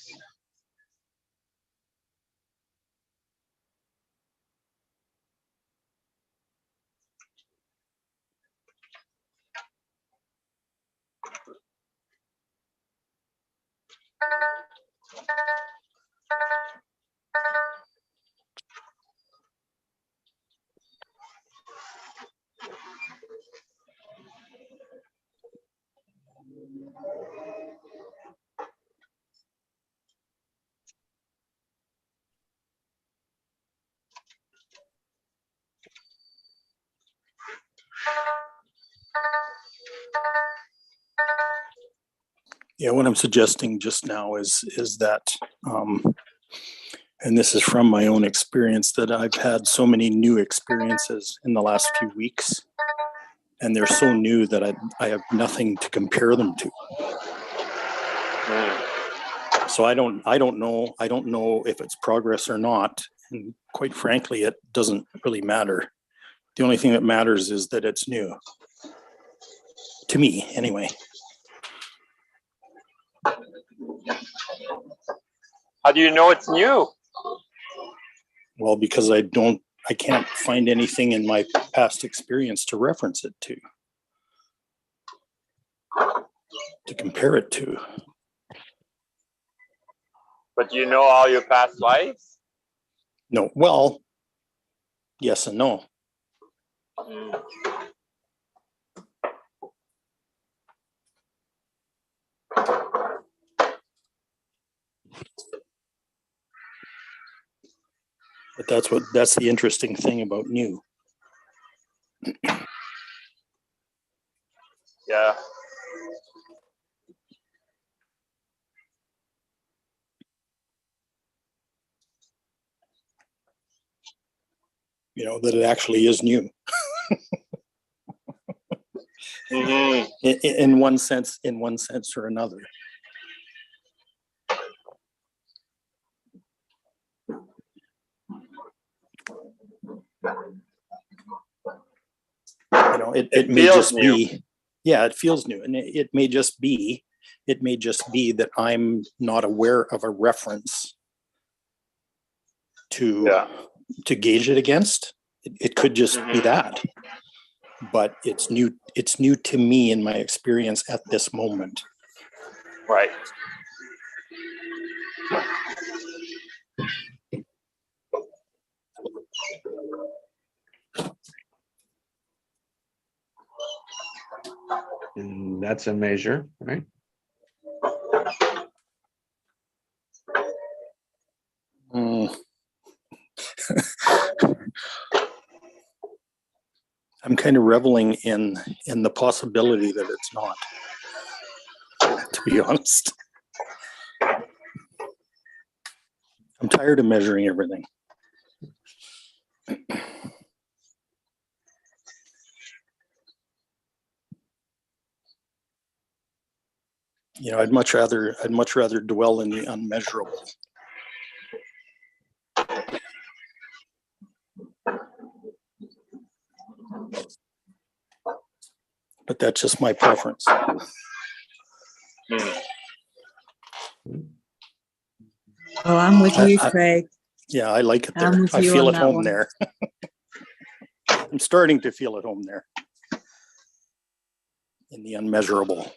Yeah, what I'm suggesting just now is that, and this is from my own experience, that I've had so many new experiences in the last few weeks, and they're so new that I have nothing to compare them to. So I don't know if it's progress or not, and quite frankly, it doesn't really matter. The only thing that matters is that it's new, to me anyway. How do you know it's new? Well, because I can't find anything in my past experience to reference it to compare it to. But do you know all your past lives? No, well, yes and no. But that's the interesting thing about new. Yeah. You know, that it actually is new. Mm-hmm. In one sense or another. You know, it may just be, yeah, it feels new, and it may just be that I'm not aware of a reference to gauge it against. It could just be that, but it's new to me in my experience at this moment. Right. And that's a measure, right? I'm kind of reveling in the possibility that it's not, to be honest. I'm tired of measuring everything. You know, I'd much rather dwell in the unmeasurable. But that's just my preference. Oh, I'm with you, Craig. Yeah, I like it there. I'm with I you feel on at that home one. there. I'm starting to feel at home there. In the unmeasurable.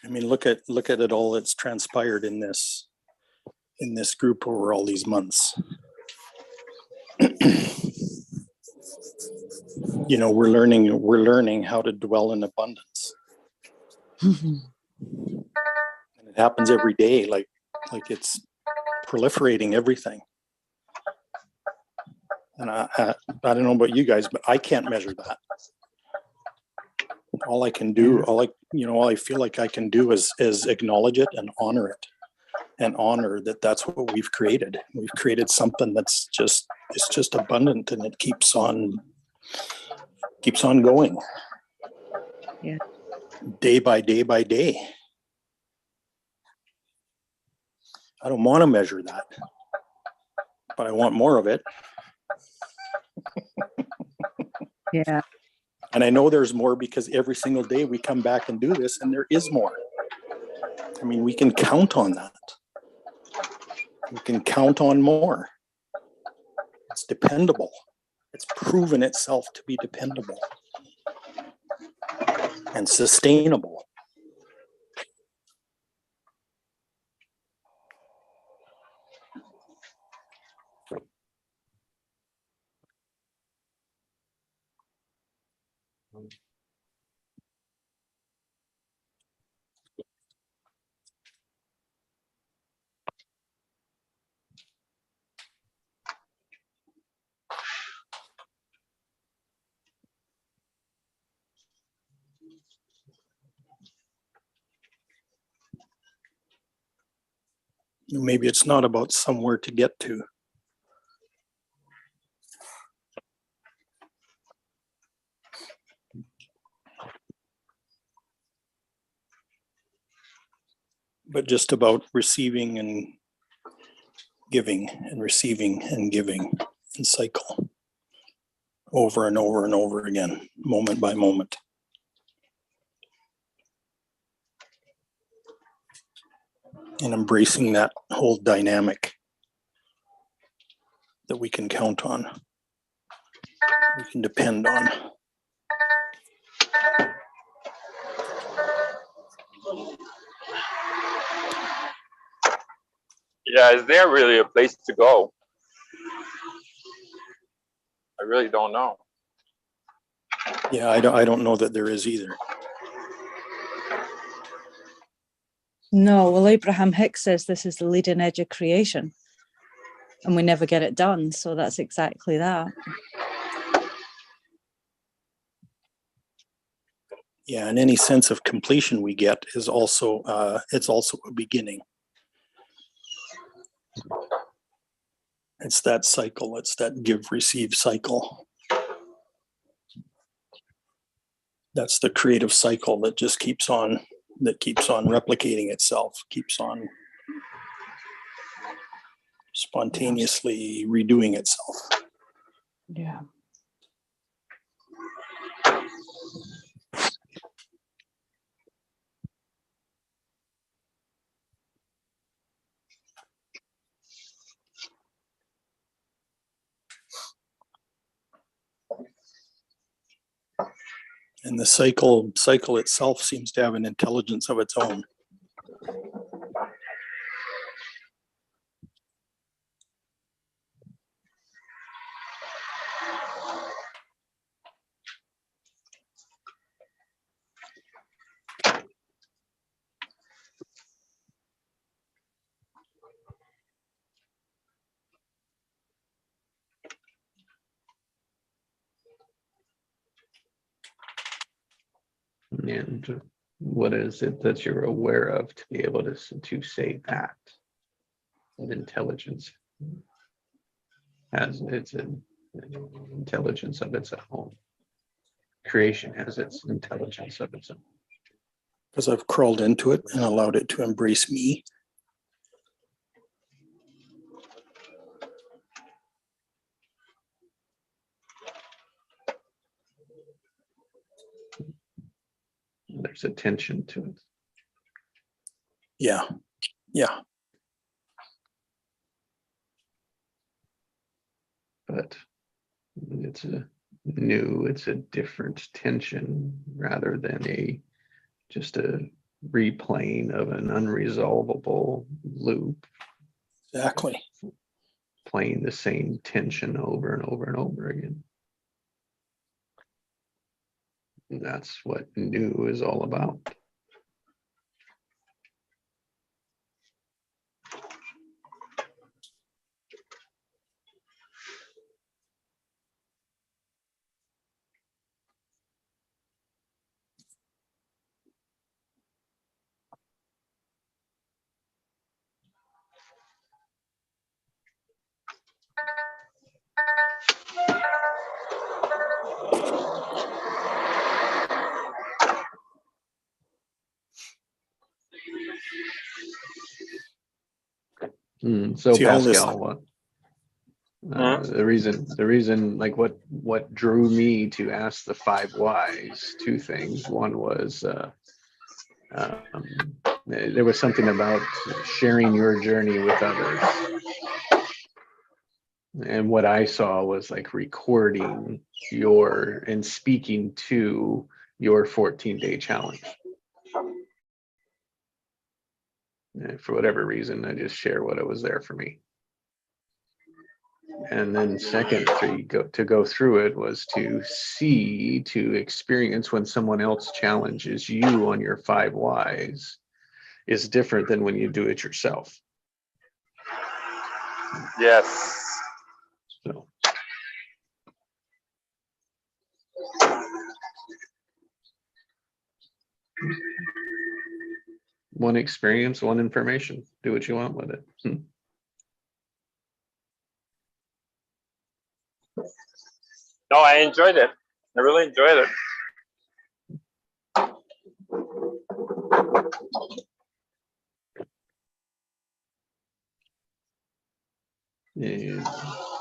I mean, look at it all that's transpired in this group over all these months. You know, we're learning how to dwell in abundance. And it happens every day, like it's proliferating everything. And I don't know about you guys, but I can't measure that. All I can do, all I feel like I can do is acknowledge it and honor it, and honor that that's what we've created. We've created something that's it's just abundant, and it keeps on going. Yeah. Day by day by day. I don't want to measure that, but I want more of it. Yeah. And I know there's more, because every single day we come back and do this, and there is more. I mean, we can count on that. We can count on more. It's dependable. It's proven itself to be dependable and sustainable. Maybe it's not about somewhere to get to. But just about receiving and giving, and receiving and giving, and cycle over and over and over again, moment by moment. And embracing that whole dynamic that we can count on, we can depend on. Yeah, is there really a place to go? I really don't know. Yeah, I don't know that there is either. No, well, Abraham Hicks says this is the leading edge of creation, and we never get it done. So that's exactly that. Yeah, and any sense of completion we get is also, it's also a beginning. It's that cycle. It's that give, receive cycle. That's the creative cycle that just keeps on replicating itself, keeps on spontaneously redoing itself. Yeah. And the cycle itself seems to have an intelligence of its own. And what is it that you're aware of to be able to say that intelligence has its intelligence of its own? Creation has its intelligence of its own. Because I've crawled into it and allowed it to embrace me. There's attention to it. Yeah, yeah. But it's a different tension rather than just a replaying of an unresolvable loop, Exactly. playing the same tension over and over and over again. That's what new is all about. So See, all this- Pascal, the reason, like what drew me to ask the 5 whys, two things. One was there was something about sharing your journey with others. And what I saw was like recording and speaking to your 14-day challenge. And for whatever reason, I just share what it was there for me. And then second, to go through it was to experience when someone else challenges you on your 5 whys is different than when you do it yourself. Yes. So. One experience, one information. Do what you want with it. No, I enjoyed it. I really enjoyed it.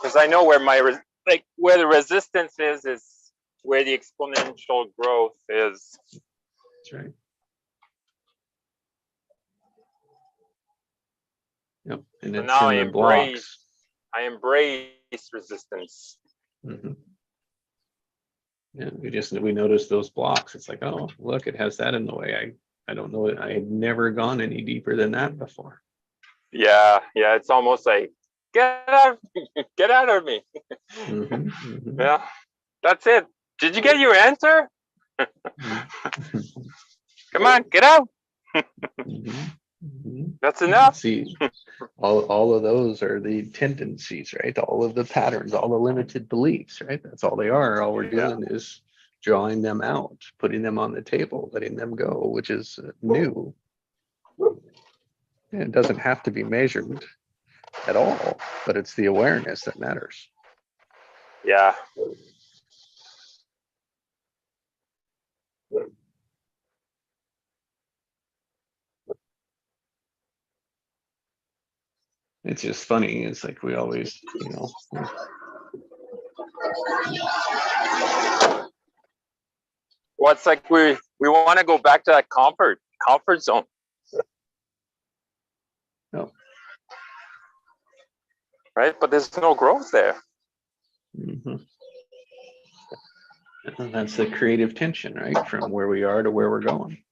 Because I know where where the resistance is where the exponential growth is. That's right. Yep. And So it's now in the blocks. I embrace resistance. Mm-hmm. Yeah, we noticed those blocks. It's like, oh, look, it has that in the way. I don't know. I had never gone any deeper than that before. Yeah, it's almost like get out of me. Mm-hmm, mm-hmm. Yeah, that's it. Did you get your answer? Come on, get out. Mm-hmm. Mm-hmm. That's enough. See, all of those are the tendencies, right? All of the patterns, all the limited beliefs, right? That's all they are. All we're doing is drawing them out, putting them on the table, letting them go, which is new. And it doesn't have to be measured at all, but it's the awareness that matters. Yeah. It's just funny. It's like we always, Well, it's like we want to go back to that comfort zone. No. Right, but there's no growth there. Mm-hmm. And that's the creative tension, right? From where we are to where we're going.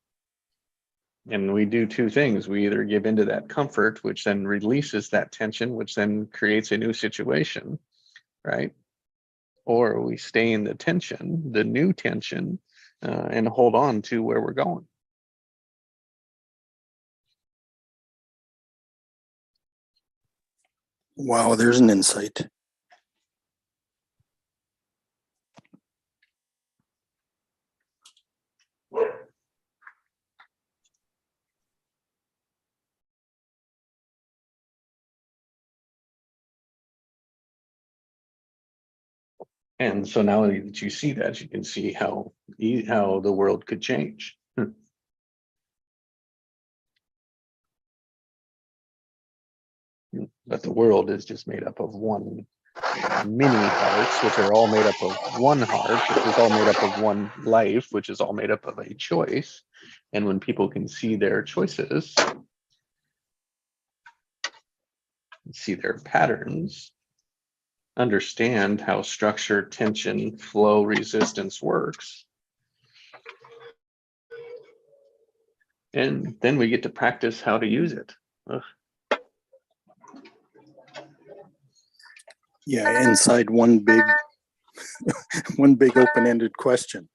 And we do two things. We either give into that comfort, which then releases that tension, which then creates a new situation, right? Or we stay in the tension, the new tension, and hold on to where we're going. Wow, there's an insight. And so now that you see that, you can see how the world could change. But the world is just made up of one mini hearts, which are all made up of one heart, which is all made up of one life, which is all made up of a choice. And when people can see their choices, see their patterns, understand how structure, tension, flow, resistance works, and then we get to practice how to use it. Ugh. Yeah, inside one big open-ended question.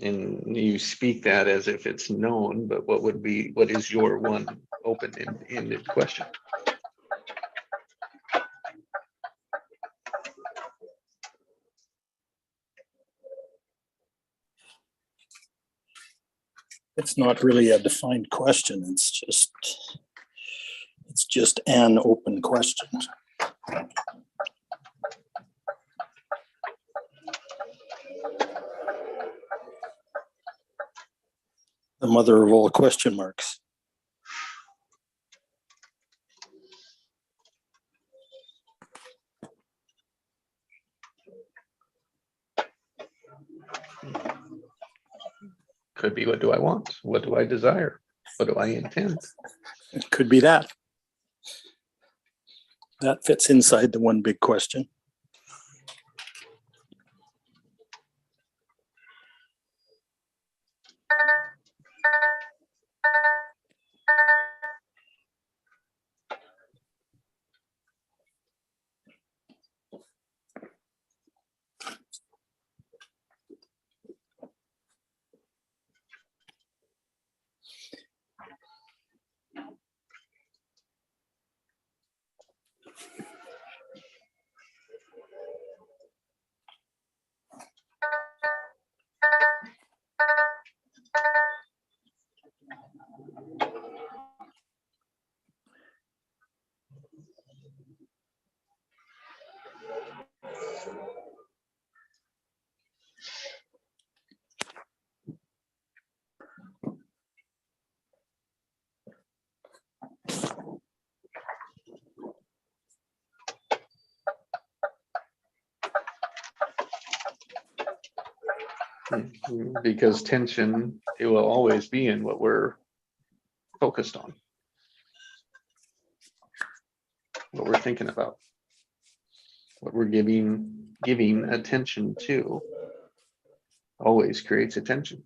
And you speak that as if it's known, but what is your one open-ended question? It's not really a defined question. It's just an open question. The mother of all question marks. Could be, what do I want? What do I desire? What do I intend? It could be that. That fits inside the one big question. Because tension, it will always be in what we're focused on, what we're thinking about, what we're giving attention to always creates attention.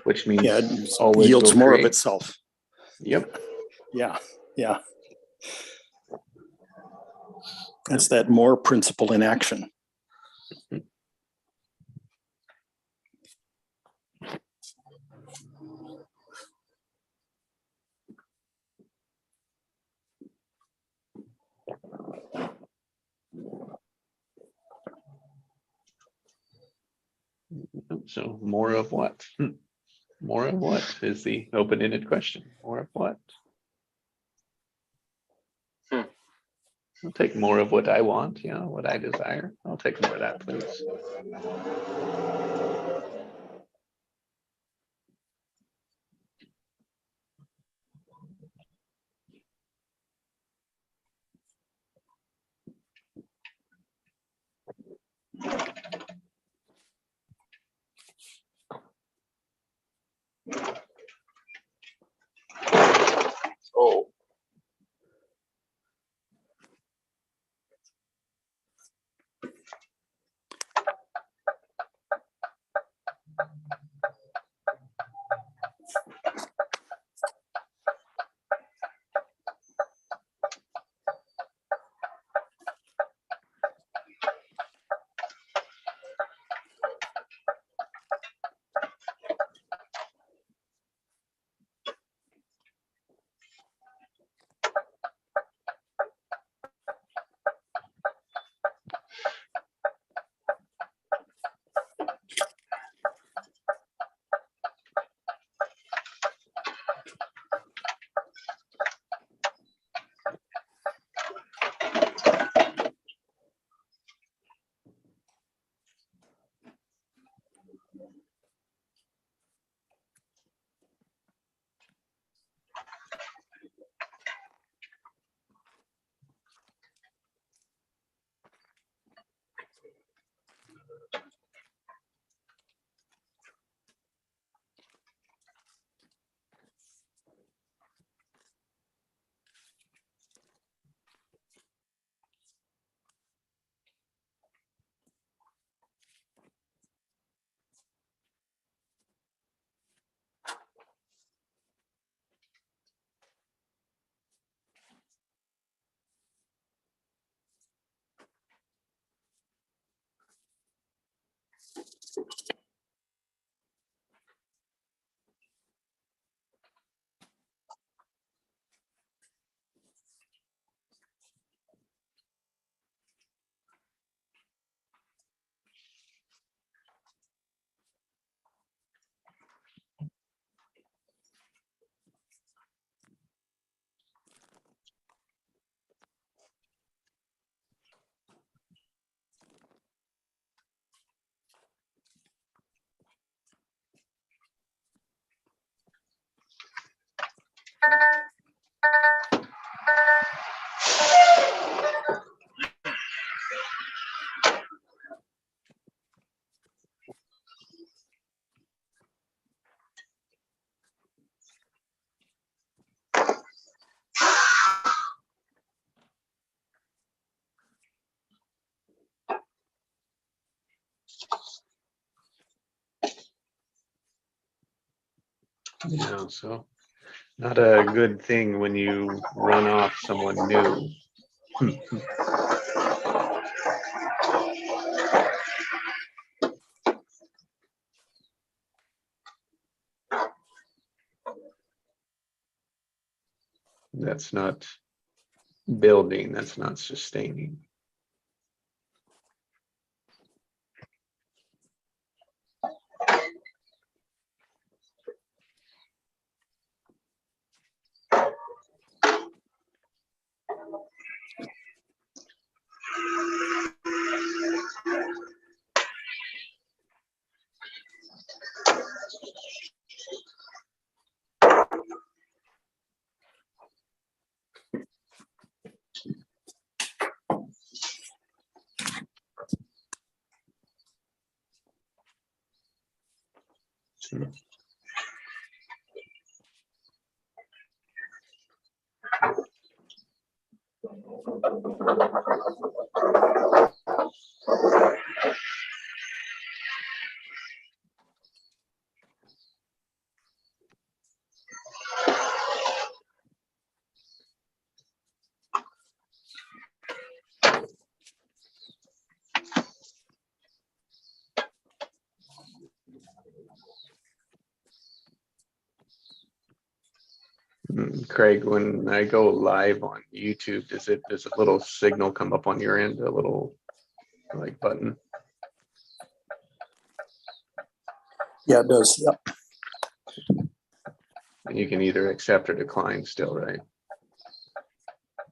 Which means Yeah, it always yields will more of create. itself. Yep. Yeah, yeah. That's that more principle in action. So more of what? More of what is the open-ended question? More of what? I'll take more of what I want, what I desire. I'll take more of that, please. Oh, Yeah, so not a good thing when you run off someone new. That's not building, that's not sustaining. Craig, when I go live on YouTube, does a little signal come up on your end, a little like button? Yeah, it does. Yep. And you can either accept or decline still, right?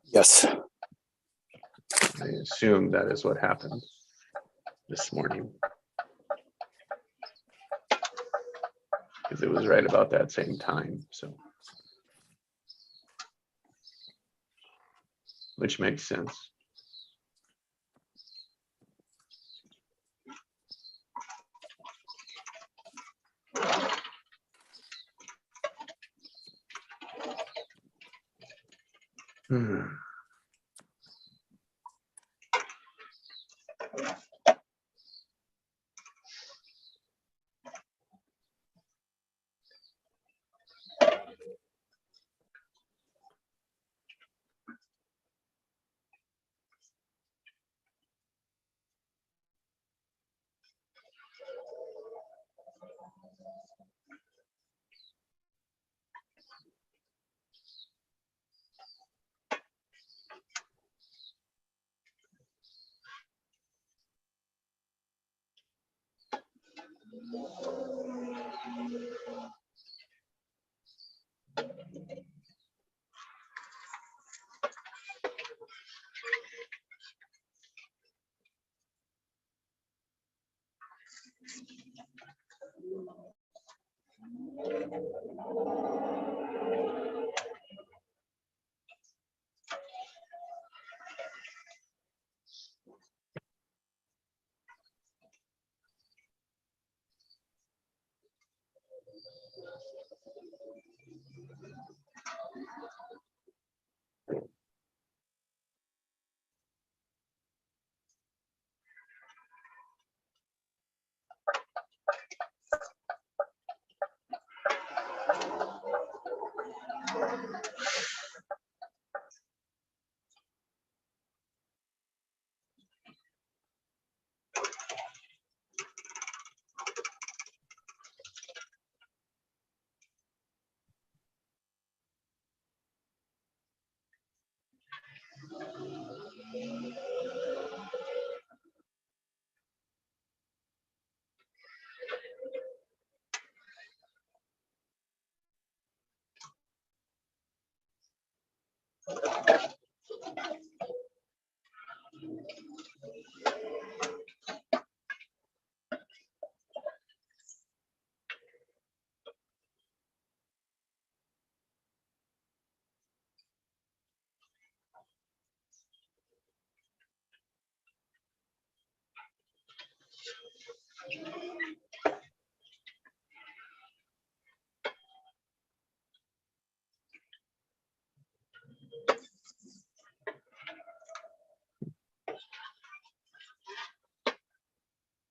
Yes. I assume that is what happened this morning. Because it was right about that same time, so. Which makes sense. Hmm.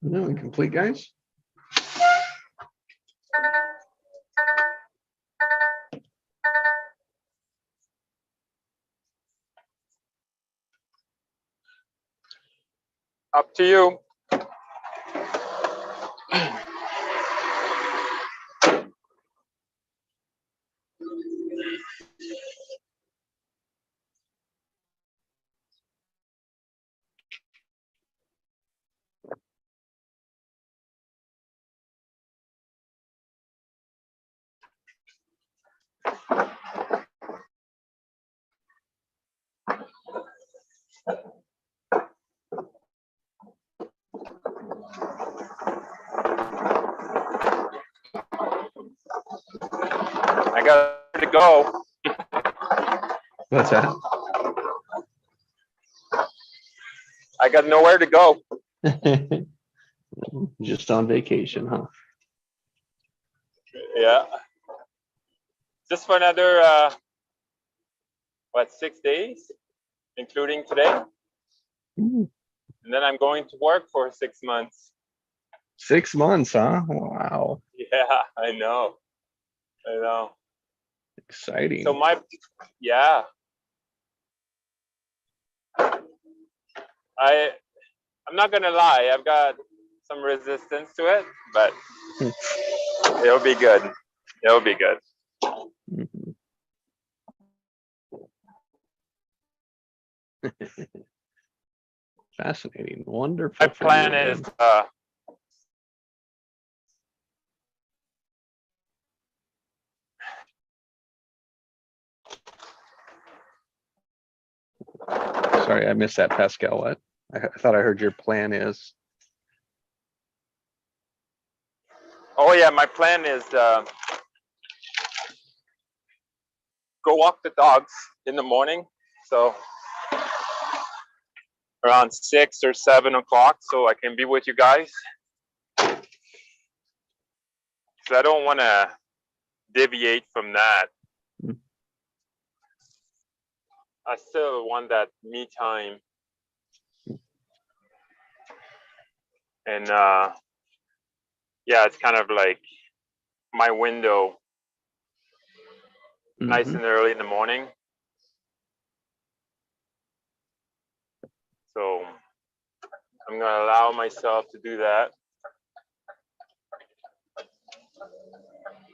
No, complete, guys. Up to you. I got to go. What's that? I got nowhere to go. Just on vacation, huh? Yeah. Just for another, what, 6 days, including today? Ooh, And then I'm going to work for 6 months. 6 months, huh? Wow. Yeah, I know. I know. Exciting. So yeah. I'm not gonna lie, I've got some resistance to it, but it'll be good. It'll be good. Mhm. Fascinating. Wonderful. My for you plan again. is Sorry, I missed that, Pascal. What? I thought I heard your plan is. oh yeah, my plan is go walk the dogs in the morning. So around 6 or 7 o'clock, so I can be with you guys. So I don't want to deviate from that. Mm. I still want that me time. And yeah, it's kind of like my window, nice Mhm. and early in the morning. So I'm gonna allow myself to do that.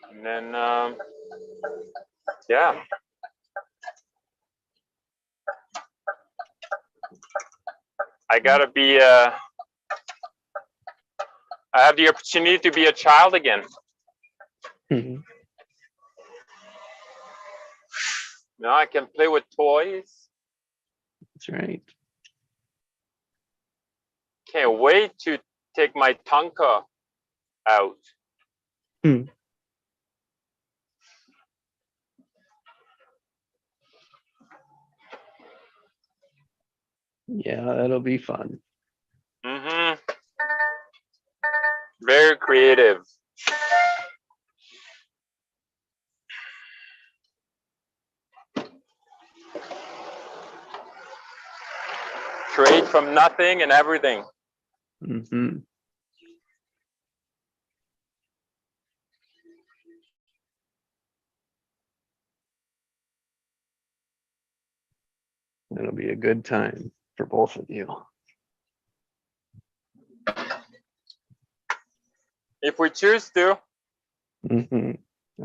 And then yeah. I gotta be I have the opportunity to be a child again. Mhm. Now I can play with toys. That's right. Can't wait to take my Tonka out. Hmm. Yeah, that'll be fun. Mm-hmm. Very creative. Create from nothing and everything. Hmm. It'll be a good time for both of you. If we choose to. Hmm.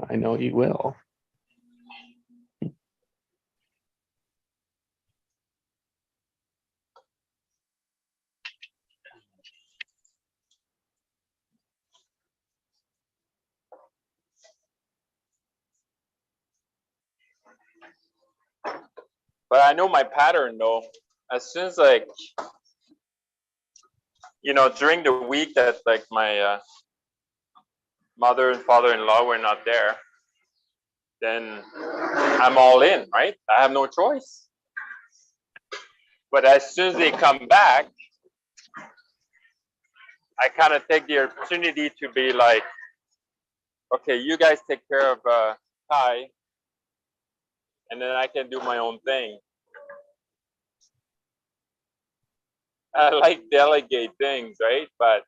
I know you will. But I know my pattern though. As soon as like, during the week that like my mother and father-in-law were not there, then I'm all in, right? I have no choice. But as soon as they come back, I kind of take the opportunity to be like, okay, you guys take care of Ty, and then I can do my own thing. I like delegate things, right? But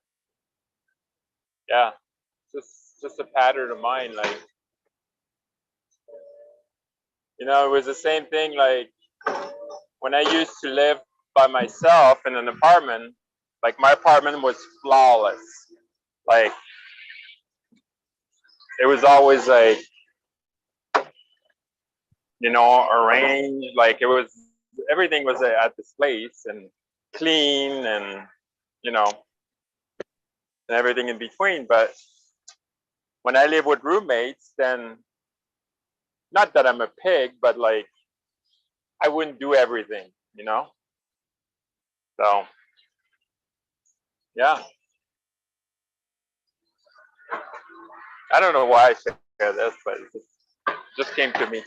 yeah, just a pattern of mine. Like, you know, it was the same thing. Like when I used to live by myself in an apartment, like my apartment was flawless. Like it was always like, you know, arranged. Like it was, everything was at this place and clean and, you know, and everything in between. But when I live with roommates, then not that I'm a pig, but like I wouldn't do everything, you know? So yeah. I don't know why I share this, but it just came to me.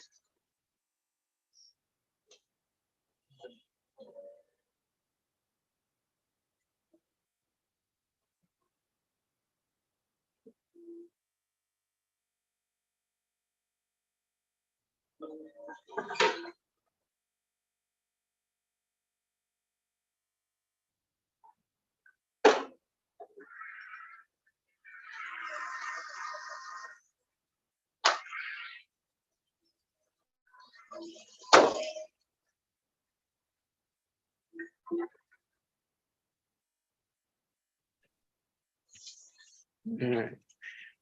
All right.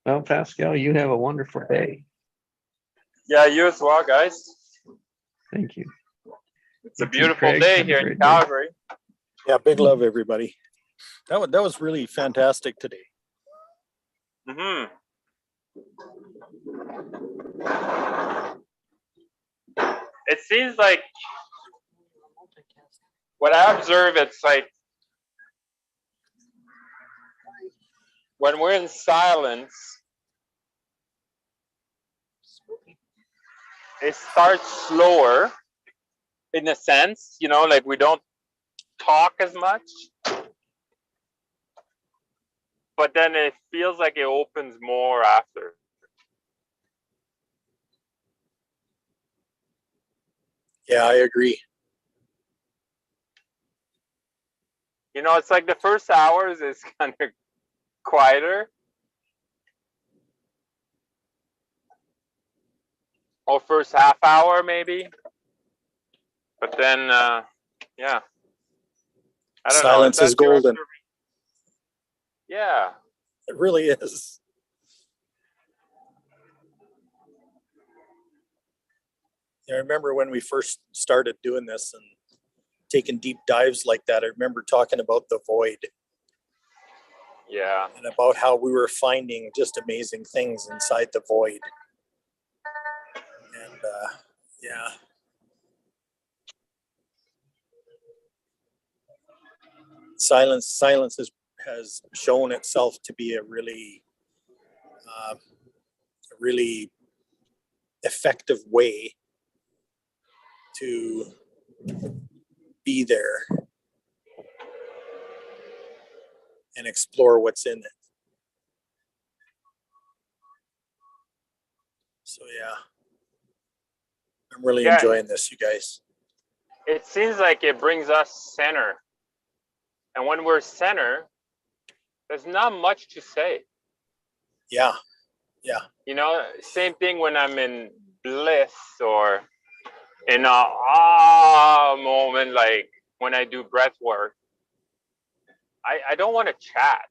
Well, Pascal, you have a wonderful day. Yeah, you as well, guys. Thank you. It's a You too, beautiful Craig. day Have a here in great day. Calgary. Yeah, big love, everybody. That was really fantastic today. Hmm. It seems like what I observe, it's like when we're in silence, it starts slower in a sense, you know, like we don't talk as much, but then it feels like it opens more after. Yeah, I agree. You know, it's like the first hours is kind of quieter, or first half hour maybe, but then yeah, I don't know. Silence is That's your golden. observation. Yeah. It really is. I remember when we first started doing this and taking deep dives like that. I remember talking about the void Yeah. and about how we were finding just amazing things inside the void. And yeah. Silence has shown itself to be a really effective way to be there and explore what's in it. So yeah, I'm really Yeah. enjoying this, you guys. It seems like it brings us center. And when we're center, there's not much to say. Yeah, yeah, You know, same thing when I'm in bliss or in a ah moment, like when I do breath work. I don't want to chat.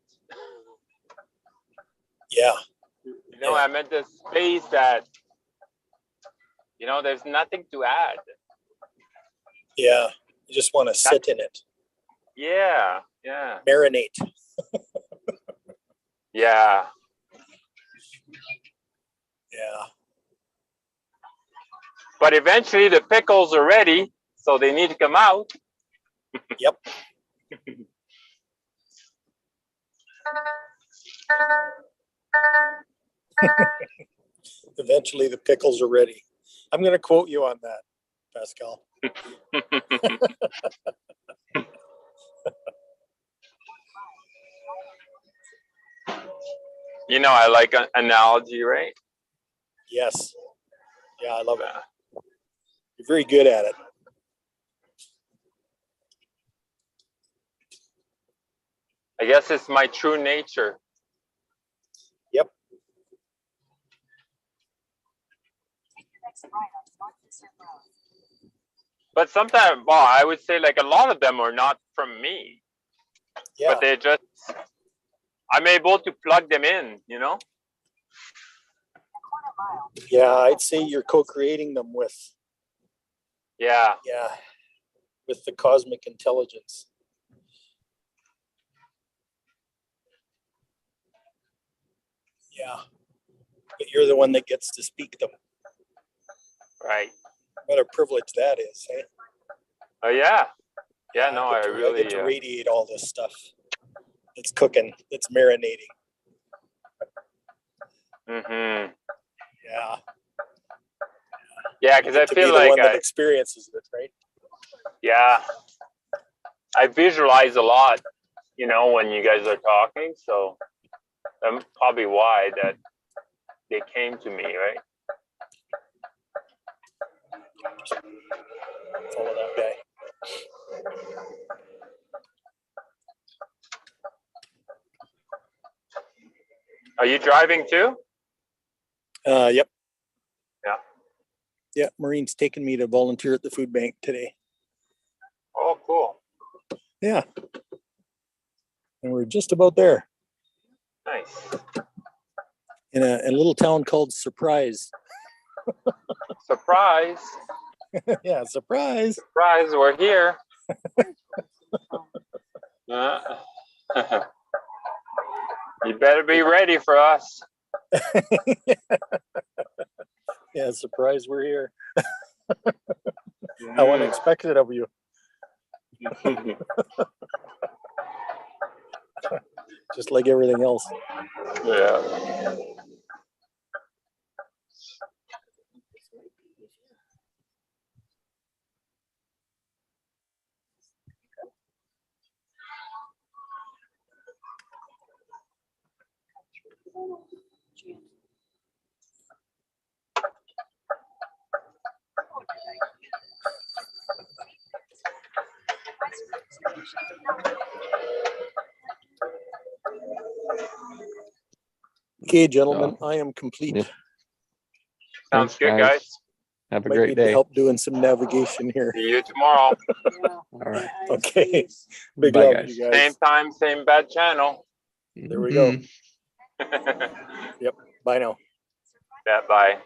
yeah, You know, yeah. I'm at this space that, you know, there's nothing to add. Yeah. You just want to sit in it, Yeah, yeah, marinate. yeah. Yeah. But eventually the pickles are ready, so they need to come out. Yep. Eventually the pickles are ready. I'm going to quote you on that, Pascal. you know, I like an analogy, right? Yes. Yeah, I love it. You're very good at it. I guess it's my true nature. Yep. But sometimes, well, I would say like a lot of them are not from me, Yeah. but they just, I'm able to plug them in, you know? Yeah, I'd say you're co-creating them with, Yeah. with the cosmic intelligence. Yeah. But you're the one that gets to speak them. Right. What a privilege that is, hey? Oh, yeah. Yeah, no, I I really, get to radiate all this stuff. It's cooking, it's marinating. mm-hmm. Yeah. Yeah, You because get I to be feel the like, one that experiences it, right? yeah, I visualize a lot, you know, when you guys are talking. So that's probably why that they came to me, right? Follow that guy. Are you driving too? Yep. Yeah. Yeah, Maureen's taking me to volunteer at the food bank today. Oh, cool. Yeah. And we're just about there Nice. in a little town called Surprise. Surprise. Yeah, surprise. Surprise, we're here. You better be ready for us. Yeah, surprise, we're here. How unexpected of you. Just like everything else. Yeah. Okay, gentlemen, I am complete. Yep. Sounds Thanks, good, guys. Have a Might great need to day. help doing some navigation here. See you tomorrow. All right. Okay. Big Bye, love, guys. you Same guys. time, same bad channel. There we go. Mhm. Bye now. Yeah, bye.